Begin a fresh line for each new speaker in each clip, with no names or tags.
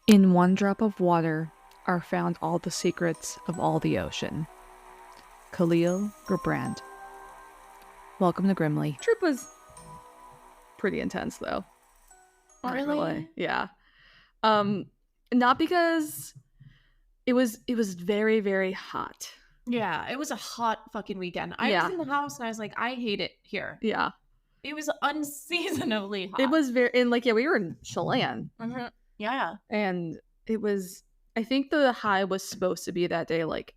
In one drop of water are found all the secrets of all the ocean. Khalil Gibran. Welcome to Grimly. Trip was pretty intense though.
Really?
Yeah. Not because it was very, very hot.
Yeah, it was a hot fucking weekend. I was in the house and I was like, I hate it here.
Yeah.
It was unseasonably hot.
It was very, and like, yeah, we were in Chelan.
Mm-hmm. Yeah.
And it was, I think the high was supposed to be that day like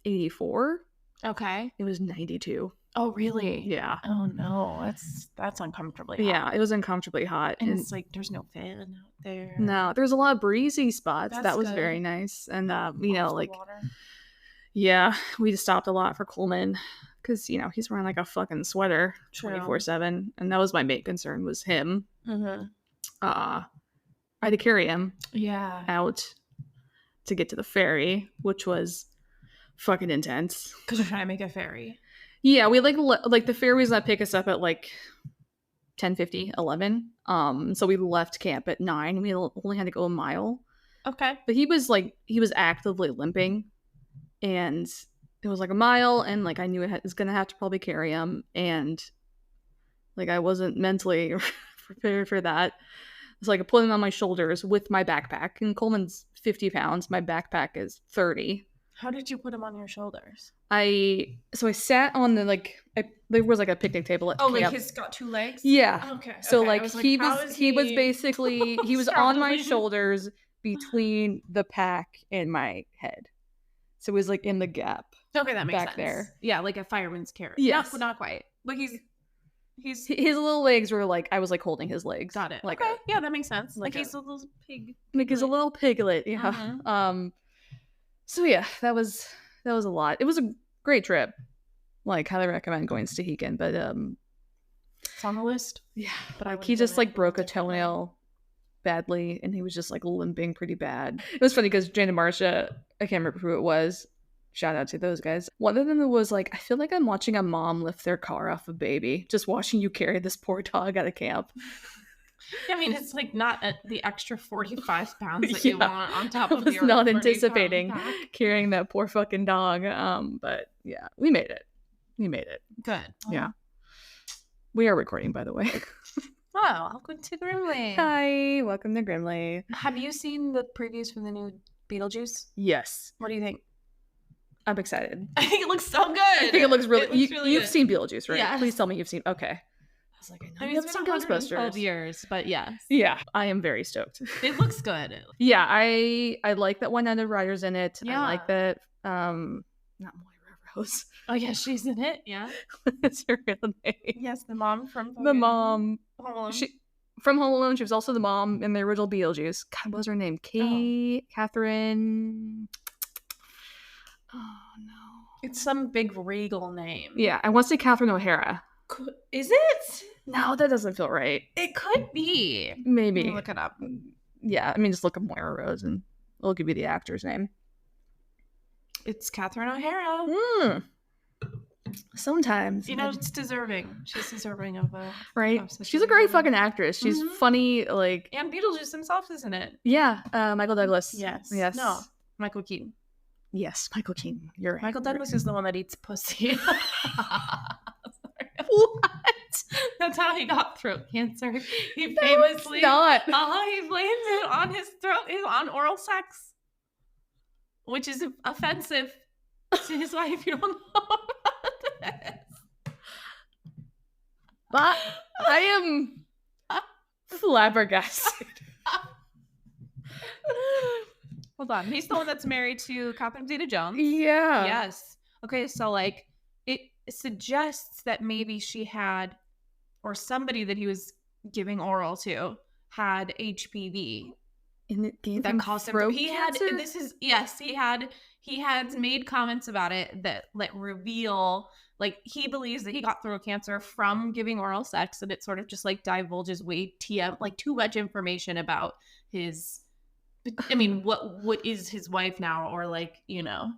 84.
Okay.
It was 92.
Oh, really?
Yeah.
Oh, no. That's uncomfortably hot.
Yeah, it was uncomfortably hot.
And it's like, there's no fan out there.
No, there's a lot of breezy spots.
That's
that was
good.
very nice. And, you
Off
know,
the
like,
water.
yeah, we just stopped a lot for Coleman because, you know, he's wearing like a fucking sweater
True.
24/7. And that was my main concern was him.
Mm-hmm.
I had to carry him out to get to the ferry, which was fucking intense.
Because you're trying to make a ferry.
Yeah, we like the ferry was gonna pick us up at like 10:50, 11. So we left camp at 9. We only had to go a mile.
Okay.
But he was actively limping, and it was like a mile, and like I knew I was gonna have to probably carry him, and like I wasn't mentally prepared for that. So like I put him on my shoulders with my backpack, and Coleman's 50 pounds. My backpack is 30.
How did you put him on your shoulders?
I sat on the there was like a picnic table at camp.
Like he's got 2 legs?
Yeah.
Okay.
So
okay.
like he was basically he was on my
struggling?
shoulders between the pack and my head. So it was like in the gap.
Okay, that makes
back
sense.
there.
Yeah, like a fireman's carrot.
Yes.
Not quite. But he's
His little legs were like I was like holding his legs.
got it.
Like
okay. Yeah, that makes sense. Like
he's
he's a little pig.
like he's a little piglet. Yeah.
Mm-hmm.
So yeah, that was a lot. It was a great trip. Like highly recommend going to Stehekin, but
It's on the list.
yeah,
But I
he just like broke a toenail badly, and he was just like limping pretty bad. It was funny because Jane and Marcia, I can't remember who it was. Shout out to those guys. One of them was like, I feel like I'm watching a mom lift their car off a baby, just watching you carry this poor dog out of camp.
I mean, it's like not the extra 45 pounds that you want on top of
I was
your
not
30-pound
anticipating
pack.
carrying that poor fucking dog. But yeah, we made it.
Good.
Yeah. We are recording, by the way.
Oh, welcome to Grimly.
Hi, welcome to Grimly.
Have you seen the previews for the new Beetlejuice?
Yes.
What do you think?
I'm excited.
I think it looks so good.
I think it looks really
really
you've
good.
seen Beetlejuice, right?
Yes.
Please tell me you've seen. Okay. I was like, I know you haven't
it's
seen
been 112
Ghostbusters.
years, but yes.
Yeah, I am very stoked.
It looks good.
Yeah, I like that Winona Ryder's in it.
Yeah.
I like that not Moira Rose.
Oh yeah, she's in it. Yeah.
What's her real name?
Yes, the mom from
The mom.
Home Alone.
She from Home Alone. She was also the mom in the original Beetlejuice. God, what was her name? Catherine. Oh no.
It's some big regal name.
Yeah, I want to say Catherine O'Hara.
Is it?
No, that doesn't feel right.
It could be.
Maybe.
Let me look it up.
Yeah, I mean, just look up Moira Rose and it'll give you the actor's name.
It's Catherine O'Hara.
Sometimes.
You know, it's deserving. She's deserving of a...
Right?
of such
She's a great
role.
fucking actress. She's
Mhm.
funny, like...
And Beetlejuice himself is in it.
Yeah, Michael Douglas.
Yes.
Yes.
No, Michael Keaton.
Yes, Michael Keaton. You're right.
Michael Douglas is the one that eats pussy.
What?
That's how he got throat cancer. He
No,
famously...
it's not.
he blames it on his throat, on oral sex, which is offensive to his wife. You don't know about this.
But I am flabbergasted.
Hold on. He's the one that's married to Catherine Zeta-Jones.
Yeah.
Yes. Okay, so like it suggests that maybe she had, or somebody that he was giving oral to had HPV.
And it gave
That
him
caused him.
throat
He
cancer?
had. This is yes. He had made comments about it that reveal, like, he believes that he got throat cancer from giving oral sex, and it sort of just like divulges way like too much information about his. I mean, what is his wife now, or like, you know,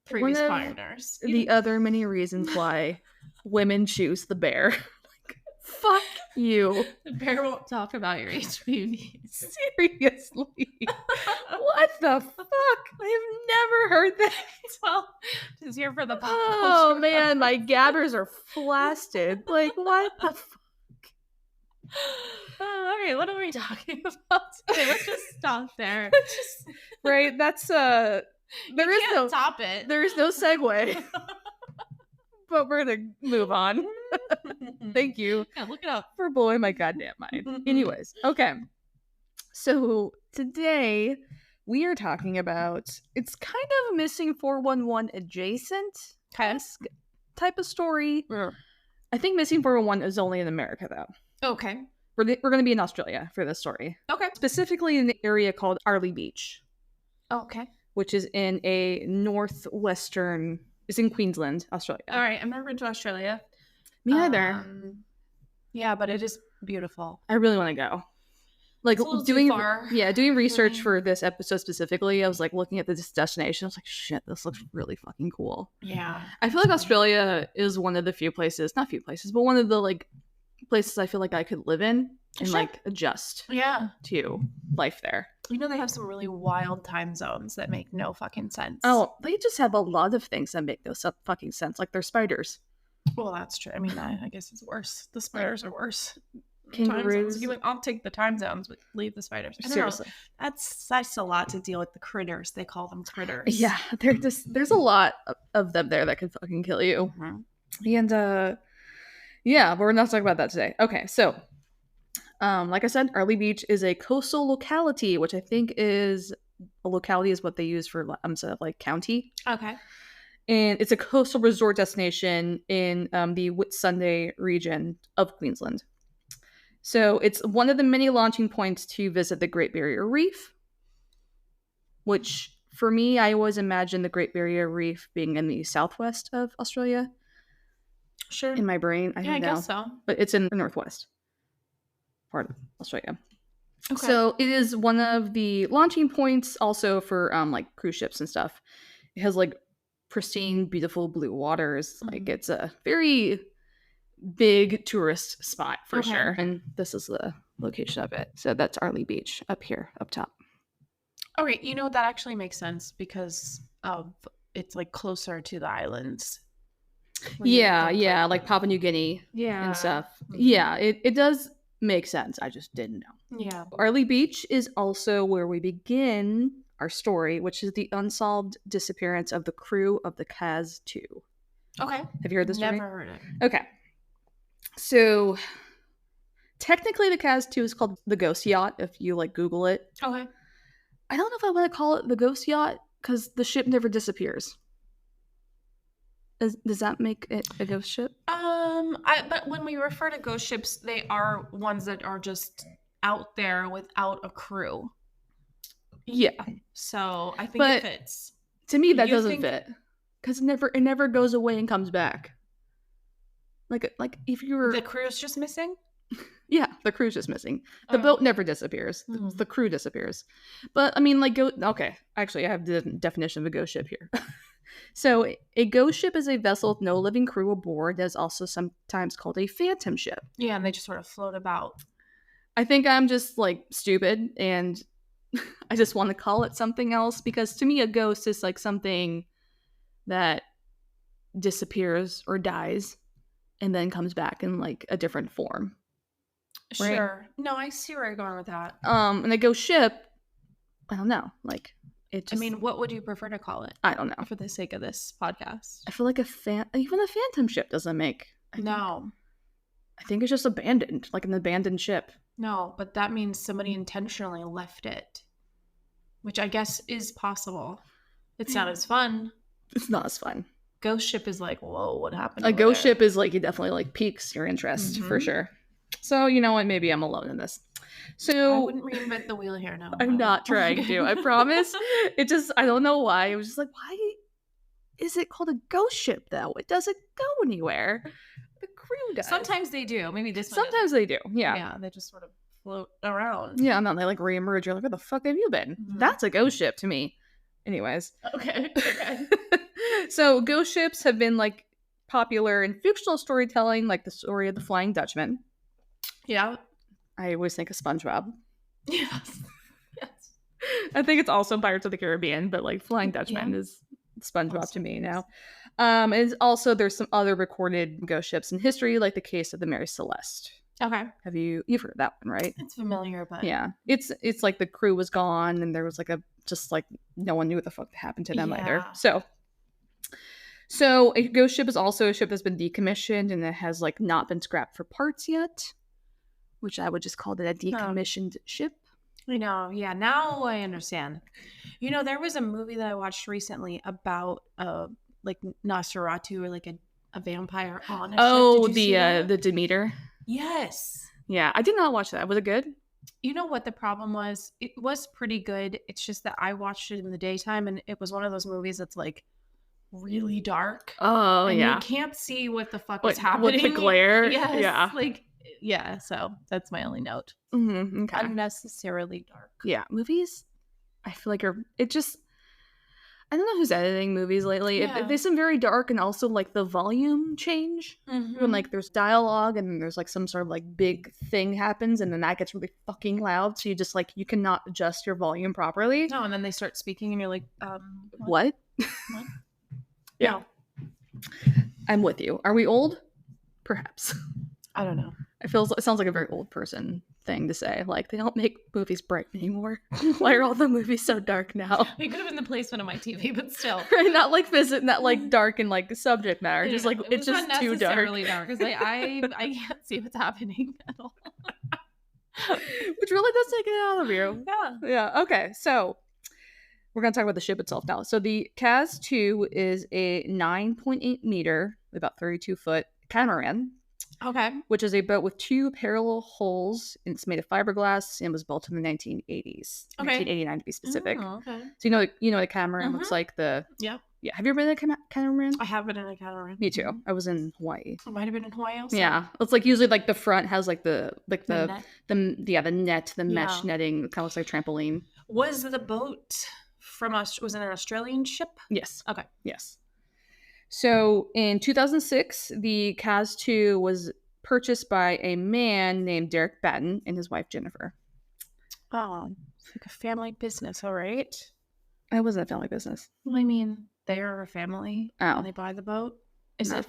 previous
One of
partners.
The other many reasons why women choose the bear. Like, fuck you.
The bear won't talk about your HPV.
Seriously.
here for the pop
Oh
culture.
man, my gabbers are flaccid. Like, what the fuck?
Okay, what are we talking about today? Let's just stop there.
Right? That's
There is no top it.
there is no segue. But we're gonna move on. Thank you.
Yeah, look it up.
For blowing my goddamn mind. Anyways, okay. So today we are talking about, it's kind of a missing 411 adjacent type of story. I think missing 411 is only in America though.
Okay.
We're going to be in Australia for this story.
Okay.
Specifically in the area called Arley Beach.
Okay.
Which is in a northwestern, it's in Queensland, Australia.
All right. I've never been to Australia.
Me either.
Yeah, but it is beautiful.
I really want to go. Like doing research for this episode specifically, I was like looking at this destination. I was like, shit, this looks really fucking cool.
Yeah.
I feel like Australia is one of the not few places, but one of the like places I feel like I could live in and like adjust to life there.
You know, they have some really wild time zones that make no fucking sense.
Oh, they just have a lot of things that make no fucking sense, like their spiders.
Well, that's true. I mean, I guess it's worse. The spiders are worse.
Kangaroos.
I'll take the time zones, but leave the spiders.
Seriously.
That's a lot to deal with the critters. They call them critters.
Yeah, there's a lot of them there that can fucking kill you. Mm-hmm. And yeah, but we're not talking about that today. Okay, so like I said, Arley Beach is a coastal locality, which I think is a locality is what they use for like county.
Okay.
And it's a coastal resort destination in the Whitsunday region of Queensland. So it's one of the many launching points to visit the Great Barrier Reef, which for me, I always imagine the Great Barrier Reef being in the southwest of Australia.
Sure.
In my brain, I
guess so.
But it's in the northwest part of Australia.
Okay.
So it is one of the launching points also for like cruise ships and stuff. It has like pristine, beautiful blue waters. Mm-hmm. Like it's a very big tourist spot for sure. And this is the location of it. So that's Arley Beach up here, up top.
All right. You know, that actually makes sense because of it's like closer to the islands.
Yeah. Like Papua New Guinea and stuff. Mm-hmm. Yeah, it does make sense. I just didn't know.
Yeah.
Arley Beach is also where we begin our story, which is the unsolved disappearance of the crew of the Kaz II.
Okay.
Have you heard this story?
Never heard it.
Okay. So technically the Kaz II is called the Ghost Yacht if you like Google it.
Okay.
I don't know if I want to call it the Ghost Yacht because the ship never disappears. Does that make it a ghost ship?
But when we refer to ghost ships, they are ones that are just out there without a crew.
Yeah.
So I think it fits.
To me, that doesn't fit because it never goes away and comes back. Like if you're
the crew's just missing.
Yeah, the crew's just missing. The boat never disappears. Mm-hmm. The crew disappears. But I mean, like, okay. Actually, I have the definition of a ghost ship here. So, a ghost ship is a vessel with no living crew aboard that is also sometimes called a phantom ship.
Yeah, and they just sort of float about.
I think I'm just, like, stupid, and I just want to call it something else, because to me, a ghost is, like, something that disappears or dies and then comes back in, like, a different form. Right?
Sure. No, I see where you're going with that.
And a ghost ship, I don't know, like...
I mean, what would you prefer to call it?
I don't know.
For the sake of this podcast.
I feel like even a phantom ship doesn't make...
I
think it's just abandoned, like an abandoned ship.
No, but that means somebody intentionally left it. Which I guess is possible. It's not as fun.
It's not as fun.
Ghost ship is like, whoa, what happened?
A ghost ship is like, it definitely like piques your interest, for sure. So, you know what? Maybe I'm alone in this. So
I wouldn't reinvent the wheel here, no.
I'm not trying to, I promise. It just, I don't know why. It was just like, why is it called a ghost ship, though? It doesn't go anywhere. The crew does.
Sometimes they do. Maybe this one
Sometimes they do, yeah.
Yeah, they just sort of float around.
Yeah, and then they like reemerge. You're like, where the fuck have you been? Mm-hmm. That's a ghost ship to me. Anyways.
Okay.
So ghost ships have been like popular in fictional storytelling, like the story of the Flying Dutchman.
Yeah.
I always think of SpongeBob.
Yes.
I think it's also Pirates of the Caribbean, but like Flying Dutchman is SpongeBob to me now. And also there's some other recorded ghost ships in history, like the case of the Mary Celeste.
Okay.
You've heard of that one, right?
It's familiar, but
yeah, it's like the crew was gone and there was like no one knew what the fuck happened to them either. So a ghost ship is also a ship that's been decommissioned and it has like not been scrapped for parts yet, which I would just call it a decommissioned ship.
I know. Yeah, now I understand. There was a movie that I watched recently about like Nosferatu or like a vampire on a ship. Did you see that?
The Demeter.
Yes.
Yeah, I did not watch that. Was it good?
You know what the problem was? It was pretty good. It's just that I watched it in the daytime and it was one of those movies that's like really dark.
Oh,
and
yeah.
You can't see what the fuck is happening.
With the glare.
Yes. Yeah. So that's my only note.
Mm-hmm. Okay.
Unnecessarily dark.
Yeah. Movies, I feel like I don't know who's editing movies lately.
Yeah.
They seem very dark, and also like the volume change when like there's dialogue and there's like some sort of like big thing happens, and then that gets really fucking loud. So you just like you cannot adjust your volume properly.
No, and then they start speaking, and you're like,
what?
What?
Yeah. I'm with you. Are we old? Perhaps.
I don't know.
It sounds like a very old person thing to say. Like, they don't make movies bright anymore. Why are all the movies so dark now?
It could have been the placement of my TV, but still.
Right? Not like dark and like subject matter. Just like it's just too dark.
Really dark because I can't see what's happening at all.
Which really does take it out of you.
Yeah.
Yeah. Okay. So we're gonna talk about the ship itself now. So the Kaz II is a 9.8 meter, about 32 foot catamaran.
Okay.
Which is a boat with 2 parallel hulls, and it's made of fiberglass and was built in the 1980s.
Okay.
1989 to be specific.
Oh, okay.
So you know what a catamaran looks like? Yeah. Have you ever been in a catamaran?
I have been in a catamaran.
Me too. I was in Hawaii.
I might have been in Hawaii also.
Yeah. It's like usually like the front has like the net, the mesh netting. It kind of looks like a trampoline.
Was the boat was it an Australian ship?
Yes.
Okay.
Yes. So in 2006, the Kaz II was purchased by a man named Derek Batten and his wife Jennifer.
Oh, it's like a family business, all right?
It wasn't a family business.
Well, I mean, they're a family and they buy the boat. Is it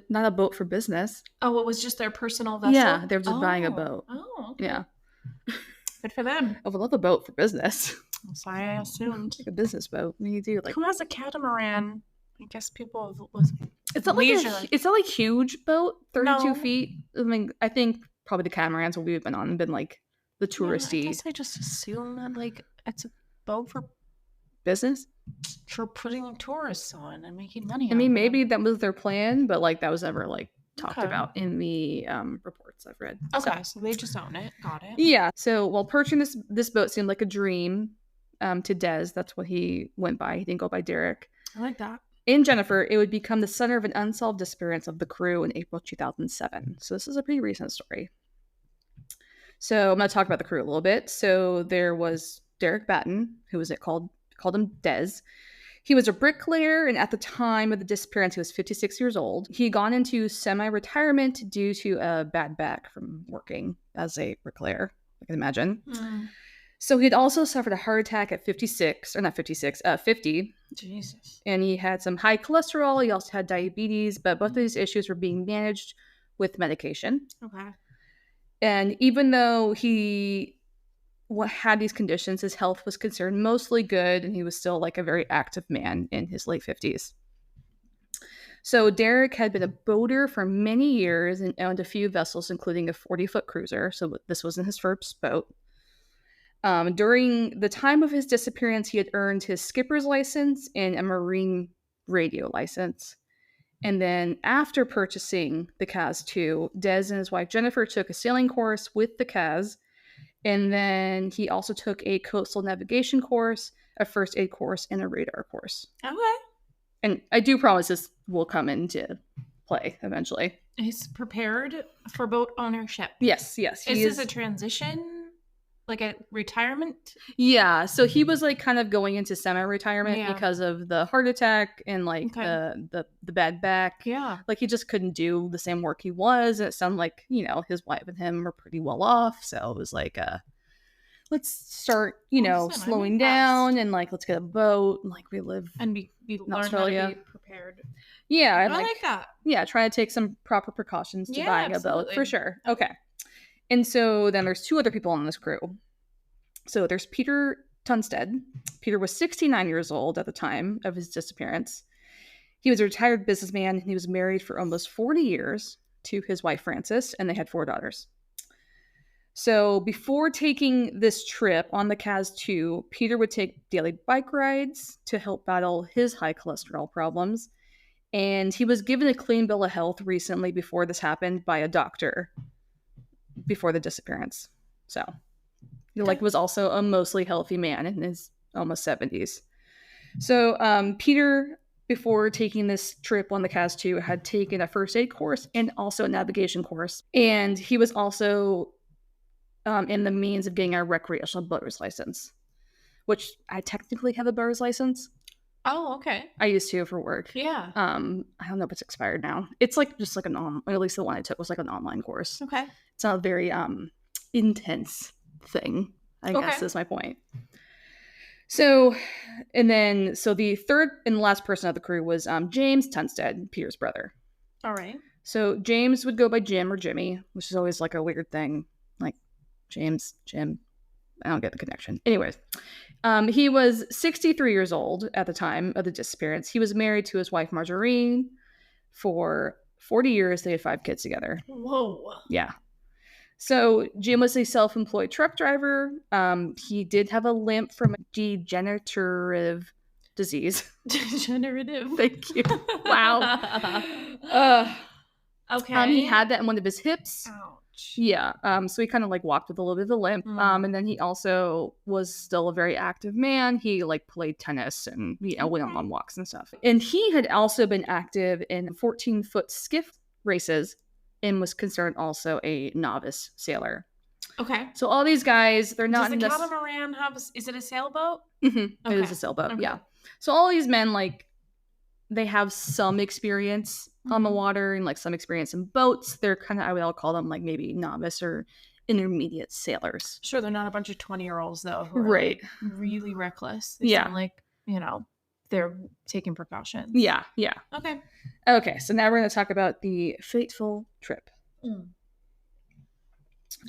not a boat for business?
Oh, it was just their personal vessel?
Yeah, they were just buying a boat.
Oh, okay.
Yeah.
Good for them.
I would love a boat for business.
That's why I assumed.
Like a business boat. What do you do? Like,
who has a catamaran? I guess people with
it's not like a huge boat, 32 feet. I mean, I think probably the catamarans we've been on have been like the touristy.
I guess I just assume that like it's a boat for
business,
for putting tourists on and making money.
I mean, maybe that was their plan, but like that was never like talked about in the reports I've read.
Okay, so they just own it. Got it.
Yeah. So while purchasing this boat seemed like a dream to Des. That's what he went by. He didn't go by Derek.
I like that.
In Jennifer, it would become the center of an unsolved disappearance of the crew in April 2007. So this is a pretty recent story. So I'm going to talk about the crew a little bit. So there was Derek Batten, who was called him Des. He was a bricklayer, and at the time of the disappearance, he was 56 years old. He had gone into semi-retirement due to a bad back from working as a bricklayer, I can imagine. So he'd also suffered a heart attack at 50.
Jesus.
And he had some high cholesterol. He also had diabetes, but both of these issues were being managed with medication.
Okay.
And even though he had these conditions, his health was considered mostly good, and he was still like a very active man in his late 50s. So Derek had been a boater for many years and owned a few vessels, including a 40-foot cruiser. So this wasn't his first boat. During the time of his disappearance, he had earned his skipper's license and a marine radio license. And then after purchasing the Kaz II, Des and his wife Jennifer took a sailing course with the Kaz. And then he also took a coastal navigation course, a first aid course, and a radar course.
Okay.
And I do promise this will come into play eventually.
He's prepared for boat ownership.
Yes.
Is this a transition? Like a retirement?
Yeah. So he was like kind of going into semi-retirement because of the heart attack and like the bad back.
Yeah.
Like he just couldn't do the same work he was. It sounded like, his wife and him were pretty well off. So it was like let's start,
Listen, I'm
slowing
impressed.
down and like let's get a boat and like we live
And we learn how
Australia.
to be prepared.
Yeah, and
I like that.
Yeah, try to take some proper precautions to
Yeah,
buying a boat for
absolutely.
sure. Okay. And so then there's two other people on this crew. So there's Peter Tunstead. Peter was 69 years old at the time of his disappearance. He was a retired businessman and he was married for almost 40 years to his wife Frances, and they had 4 daughters. So before taking this trip on the Kaz II, Peter would take daily bike rides to help battle his high cholesterol problems. And he was given a clean bill of health recently before this happened by a doctor before the disappearance. So he was also a mostly healthy man in his almost 70s. So Peter, before taking this trip on the Kaz II, had taken a first aid course and also a navigation course. And he was also in the means of getting a recreational boater's license, which I technically have a boater's license.
Oh, okay.
I used to for work.
Yeah.
I don't know if it's expired now. It's like just like at least the one I took was like an online course.
Okay.
It's not a very intense thing, I guess is my point. So the third and last person of the crew was James Tunstead, Peter's brother.
All right.
So James would go by Jim or Jimmy, which is always like a weird thing. Like James, Jim. I don't get the connection. Anyways, he was 63 years old at the time of the disappearance. He was married to his wife Marjorie for 40 years. They had 5 kids together.
Whoa.
Yeah. So Jim was a self-employed truck driver. He did have a limp from a degenerative disease.
Degenerative.
Thank you. Wow.
Okay.
He had that in one of his hips.
Ouch.
Yeah. So he kind of like walked with a little bit of a limp. And then he also was still a very active man. He like played tennis and went on walks and stuff. And he had also been active in 14-foot skiff races and was considered also a novice sailor.
Okay.
So all these guys, they're not
in the catamaran have? Is it a sailboat?
Mm-hmm. Okay. It is a sailboat. Okay. Yeah. So all these men they have some experience on the water and like some experience in boats. They're kind of, I would all call them like maybe novice or intermediate sailors.
Sure, they're not a bunch of 20-year-olds though, who are
right?
Like really reckless. They sound like they're taking precautions.
Yeah. Yeah.
Okay.
So now we're going to talk about the fateful trip.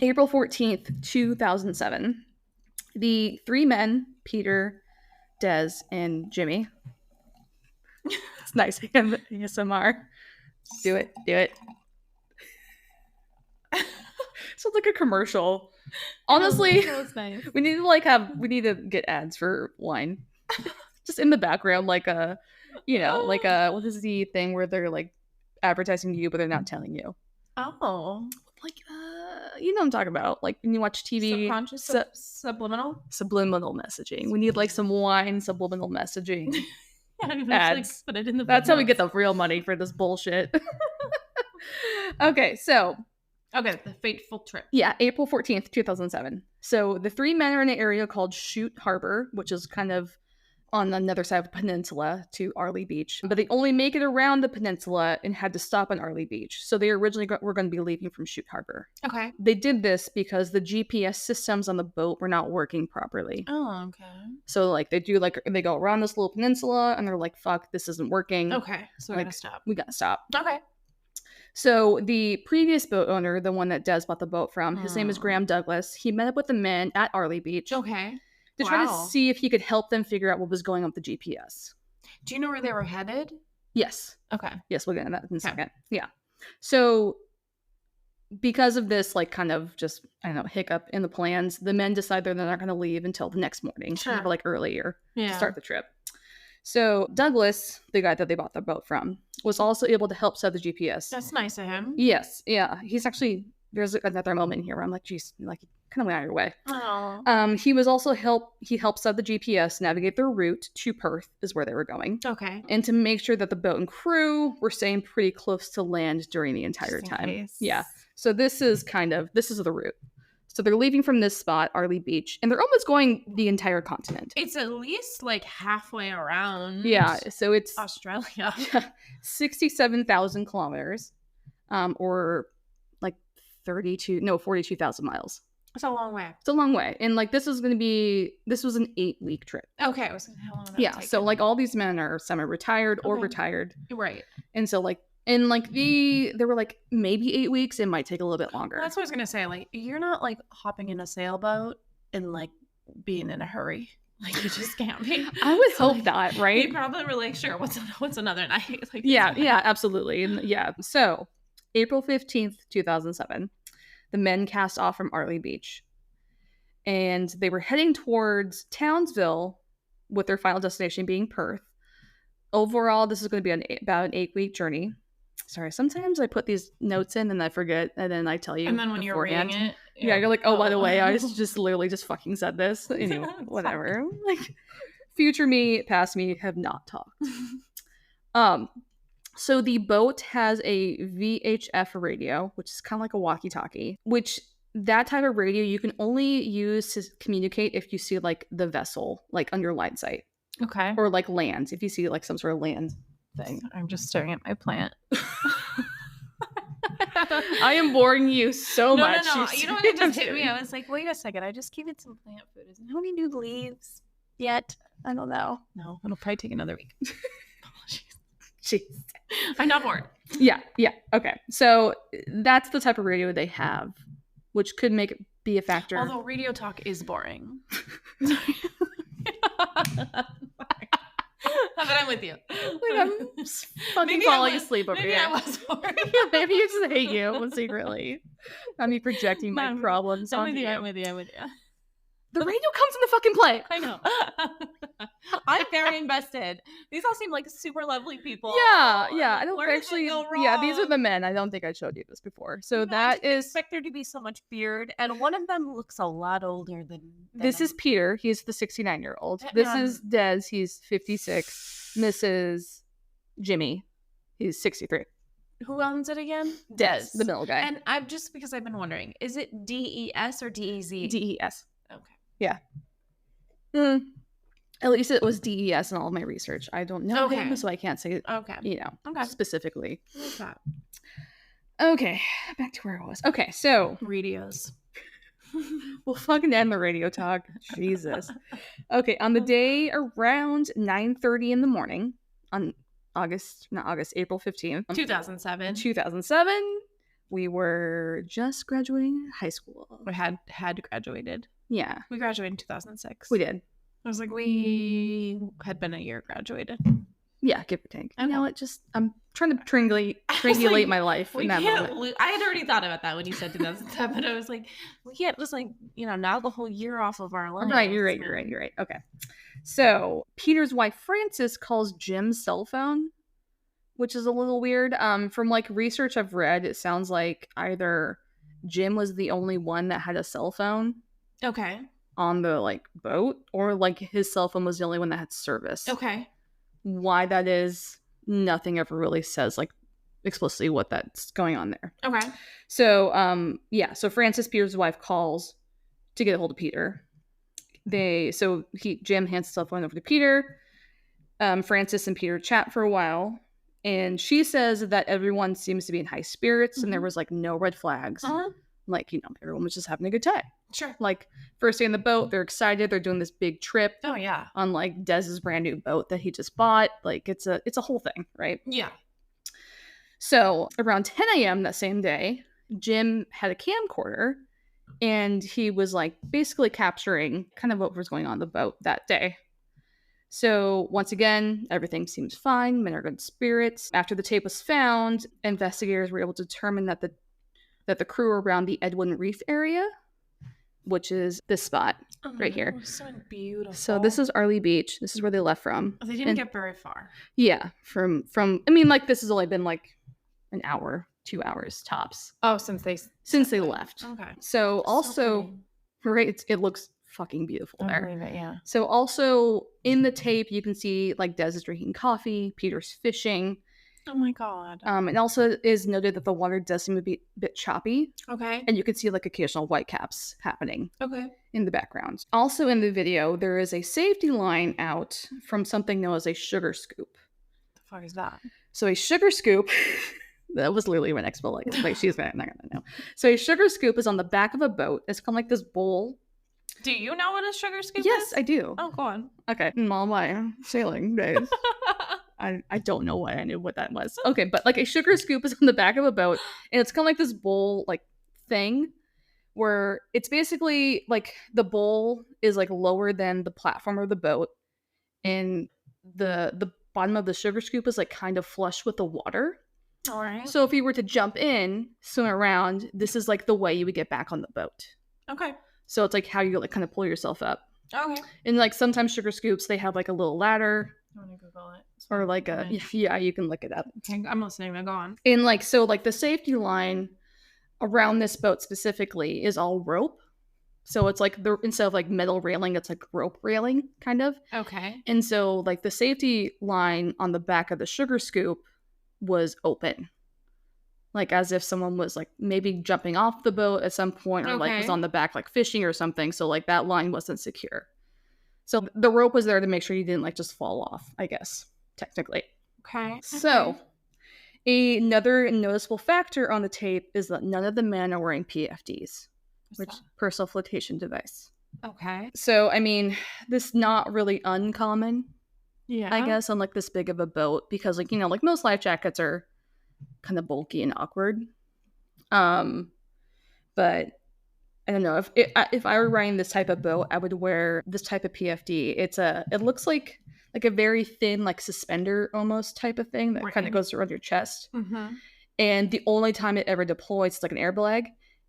April 14th, 2007. The 3 men, Peter, Des, and Jimmy. It's nice. ASMR. Do it. Sounds like a commercial. Honestly,
nice.
we need to get ads for wine. Just in the background, like what is the thing where they're like advertising you, but they're not telling you?
Oh.
Like, you know what I'm talking about. Like when you watch TV.
Subconscious subliminal?
Subliminal messaging. We need like some wine subliminal messaging. Ads.
Put it in the
That's how we get the real money for this bullshit. Okay, so.
Okay, the fateful trip.
Yeah, April 14th, 2007. So the 3 men are in an area called Chute Harbor, which is kind of on another side of the peninsula to Arley Beach. But they only make it around the peninsula and had to stop on Arley Beach. So they originally were going to be leaving from Chute Harbor.
Okay.
They did this because the GPS systems on the boat were not working properly.
Oh, okay.
So they go around this little peninsula and they're like, fuck, this isn't working.
Okay. So we gotta stop.
Okay. So the previous boat owner, the one that Des bought the boat from, his name is Graham Douglas. He met up with the men at Arley Beach.
Okay.
To try to see if he could help them figure out what was going on with the GPS.
Do you know where they were headed?
Yes.
Okay.
Yes, we'll get into that in a second. Yeah. So because of this, kind of just, I don't know, hiccup in the plans, the men decide they're not going to leave until the next morning.
Sure.
Or earlier to start the trip. So Douglas, the guy that they bought the boat from, was also able to help set the GPS.
That's nice of him.
Yes. Yeah. He's actually, there's another moment here where I'm like, geez, kind of went out of your way.
Oh.
He was also he helped set the GPS navigate their route to Perth is where they were going.
Okay.
And to make sure that the boat and crew were staying pretty close to land during the entire time.
Case.
Yeah. So this is the route. So they're leaving from this spot, Arley Beach, and they're almost going the entire continent.
It's at least halfway around.
Yeah. So it's
Australia.
67,000 kilometers, or 42,000 miles.
It's a long way.
It's a long way. And like this was an 8-week trip.
Okay. I was like, how long would that
Yeah.
take
So
it?
like all these men are semi-retired or
Okay.
retired.
Right.
And so like, and like they were like maybe 8 weeks. It might take a little bit longer.
Well, that's what I was gonna say. Like, you're not like hopping in a sailboat and like being in a hurry. Like, you just can't be.
I would
So,
hope
like,
not, right?
You probably were like, sure, what's another night? Like,
Yeah,
it's fine.
yeah, absolutely. And yeah. So April 15th, 2007, the men cast off from Arley Beach. And they were heading towards Townsville, with their final destination being Perth. Overall, this is going to be about an 8-week journey. Sorry, sometimes I put these notes in and I forget, and then I tell you.
And then when
beforehand.
you're reading it,
Yeah, you're like, oh, by the way, I just literally just fucking said this. Anyway, whatever. Like, future me, past me have not talked. So the boat has a VHF radio, which is kind of like a walkie-talkie, which that type of radio you can only use to communicate if you see like the vessel like on your line sight,
Okay.
or like land, if you see like some sort of land thing.
I'm just staring at my plant.
I am boring you so much.
No. You know what? It just hit me. I was like, wait a second. I just gave it some plant food. Isn't how many new leaves yet?
I don't know.
No, it'll probably take another week.
Jeez.
I'm not bored.
Yeah. Okay. So that's the type of radio they have, which could make it be a factor.
Although radio talk is boring. But I'm with you.
Like, I'm fucking falling asleep over
maybe
here.
I was boring.
Maybe you just hate you secretly. I'm me projecting my
No,
problems
I'm
onto
with you.
you.
I'm with you.
The radio comes in the fucking play.
I know. I'm very invested. These all seem like super lovely people.
Yeah. I don't
Where
actually.
did it go wrong?
Yeah, these are the men. I don't think I showed you this before. So that
I
is.
expect there to be so much beard, and one of them looks a lot older than
This is Peter. He's the 69-year-old.
Yeah,
This is Des. He's 56. Mrs. Jimmy. He's 63.
Who owns it again?
Des, the middle guy.
And I've just because I've been wondering, is it DES or DEZ?
DES.
Okay.
Yeah. At least it was DES in all of my research. I don't know him, so I can't say,
Okay.
specifically.
What's that?
Okay, back to where I was. Okay, so
Radios.
we'll fucking end the radio talk. Jesus. Okay, on the day around 9:30 in the morning, on April 15th, 2007, we were just graduating high school.
We had graduated.
Yeah.
We graduated in 2006.
We did.
I was like, we had been a year graduated.
Yeah, give or take.
Okay.
You know what? I'm trying to triangulate my life in that moment.
I had already thought about that when you said 2007, but I was like, we can't just like, now the whole year off of our lives.
Right, you're right. Okay. So Peter's wife Frances calls Jim's cell phone, which is a little weird. From like research I've read, it sounds like either Jim was the only one that had a cell phone.
Okay.
On the like boat, or like his cell phone was the only one that had service.
Okay.
Why that is, nothing ever really says like explicitly what that's going on there.
Okay.
So so Frances, Peter's wife, calls to get a hold of Peter. Jim hands the cell phone over to Peter. Frances and Peter chat for a while, and she says that everyone seems to be in high spirits, and there was like no red flags. Like, everyone was just having a good time.
Sure.
Like, first day on the boat, they're excited. They're doing this big trip.
Oh, yeah.
On, like, Dez's brand new boat that he just bought. Like, it's a whole thing, right?
Yeah.
So, around 10 a.m. that same day, Jim had a camcorder, and he was, like, basically capturing kind of what was going on the boat that day. So, once again, everything seems fine. Men are good spirits. After the tape was found, investigators were able to determine that the crew around the Edwin Reef area, which is this spot right here.
So beautiful.
So this is Arley Beach. This is where they left from.
They didn't get very far.
Yeah, from I mean, like, this has only been like an hour, 2 hours tops.
Oh, since they
left.
Okay.
So also, right, it looks fucking beautiful there.
I believe it, yeah.
So also in the tape, you can see like Des is drinking coffee, Peter's fishing.
Oh my god.
It also is noted that the water does seem to be a bit choppy.
Okay.
And you can see like occasional whitecaps happening.
Okay.
In the background. Also in the video, there is a safety line out from something known as a sugar scoop.
The fuck is that?
So a sugar scoop, That was literally my next bullet. Like she's not gonna know. So a sugar scoop is on the back of a boat. It's kind of like this bowl.
Do you know what a sugar scoop is?
Yes, I do.
Oh, go on.
Okay. In all my sailing days. I don't know why I knew what that was. Okay, but like a sugar scoop is on the back of a boat, and it's kind of like this bowl like thing where it's basically like the bowl is like lower than the platform of the boat, and the bottom of the sugar scoop is like kind of flush with the water.
All right.
So if you were to jump in, swim around, this is like the way you would get back on the boat.
Okay.
So it's like how you like kind of pull yourself up.
Okay.
And like sometimes sugar scoops, they have like a little ladder.
I want to Google it.
Or like a, yeah, you can look it up.
Okay, I'm listening. Now go on.
And like, so like the safety line around this boat specifically is all rope. So it's like, instead of like metal railing, it's like rope railing kind of.
Okay.
And so like the safety line on the back of the sugar scoop was open. Like as if someone was like maybe jumping off the boat at some point or like was on the back like fishing or something. So like that line wasn't secure. So the rope was there to make sure you didn't like just fall off, I guess, technically.
Okay.
So another noticeable factor on the tape is that none of the men are wearing PFDs, which personal flotation device.
Okay.
So, I mean, this is not really uncommon,
yeah,
I guess, on like this big of a boat because like, you know, like most life jackets are kind of bulky and awkward. But I don't know, if I were riding this type of boat, I would wear this type of PFD. It looks like a very thin, like suspender almost type of thing that kind of goes around your chest.
Mm-hmm.
And the only time it ever deploys, it's like an air bag.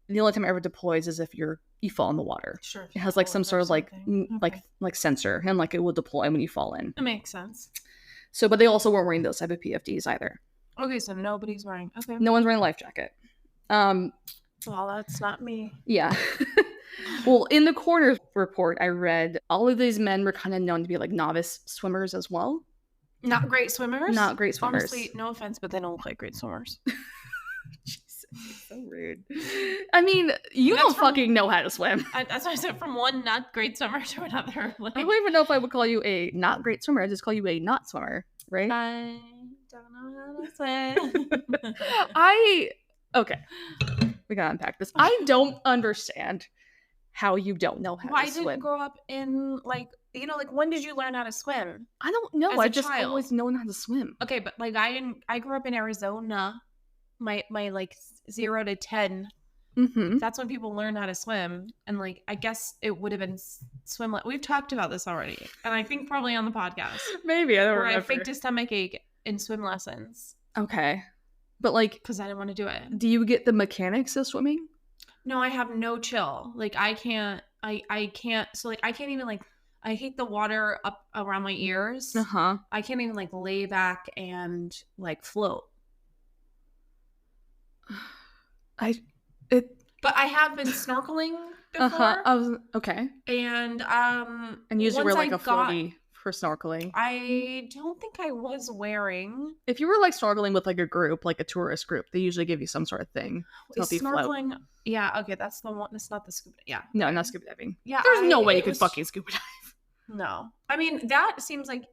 And the only time it ever deploys is if you fall in the water.
Sure.
It has like some sort of like like sensor, and like it will deploy when you fall in.
It makes sense.
So, but they also weren't wearing those type of PFDs either.
Okay, so nobody's wearing. Okay.
No one's wearing a life jacket.
Well, that's not me.
Yeah. Well, in the coroner's report, I read all of these men were kind of known to be like novice swimmers as well.
Not great swimmers?
Not great swimmers.
Honestly, no offense, but they don't look like great swimmers.
Jesus, so rude. I mean, you don't fucking know how to swim.
That's why I said from one not great swimmer to another. Like,
I don't even know if I would call you a not great swimmer. I just call you a not swimmer, right?
I don't know how to swim.
Okay. We gotta unpack this. I don't understand how you don't know how to swim.
Why didn't grow up in like, you know, like when did you learn how to swim?
I don't know.
As
I
a
just
child.
always known how to swim.
Okay, but like I grew up in Arizona. My like 0 to 10.
Mm-hmm.
That's when people learn how to swim, and like I guess it would have been swim. We've talked about this already, and I think probably on the podcast.
Maybe I don't
where
remember.
I faked a stomach ache in swim lessons.
Okay, but like,
because I didn't want to do it.
Do you get the mechanics of swimming?
No, I have no chill. Like I can't. I can't. So like I can't even like. I hate the water up around my ears. I can't even like lay back and like float. But I have been snorkeling before.
Okay.
And
usually wear like a floaty for snorkeling.
I don't think I was wearing.
If you were like snorkeling with like a group, like a tourist group, they usually give you some sort of thing to help you
snorkeling.
Float.
Yeah, okay, that's the one. That's not the scuba. Yeah.
No, not scuba diving.
Yeah.
There's no way you could fucking scuba dive.
No. I mean, that seems like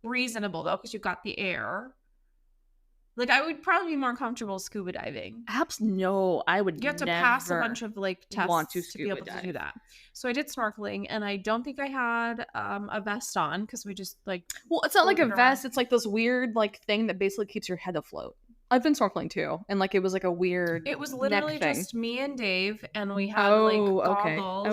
reasonable though, because you got the air. Like, I would probably be more comfortable scuba diving.
No, I would.
You have to pass a bunch of like tests to be able to do that. So I did snorkeling, and I don't think I had a vest on because we just like.
Well, it's not like a vest. It's like this weird like thing that basically keeps your head afloat. I've been snorkeling too, and like it was like a weird.
It was literally just me and Dave, and we had goggles.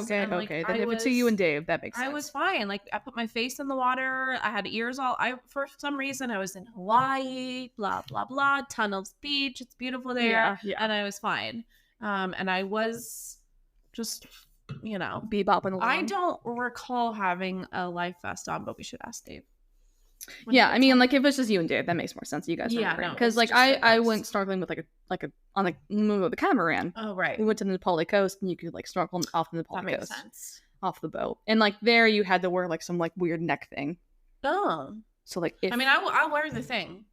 Okay.
And, like,
then if it's you and Dave, that makes sense.
I was fine. Like I put my face in the water. I had ears all. For some reason I was in Hawaii. Blah blah blah. Tunnels Beach. It's beautiful there.
Yeah.
And I was fine. And I was just, you know,
bebopping along.
I don't recall having a life vest on, but we should ask Dave.
Yeah, I mean, like if it's just you and Dave, that makes more sense. You guys, because like I went snorkeling with on the catamaran.
Oh right,
we went to the Nepali coast, and you could like snorkel off the Nepali coast,
sense.
Off the boat, and like there you had to wear like some like weird neck thing.
Oh,
so like
I'll wear the thing.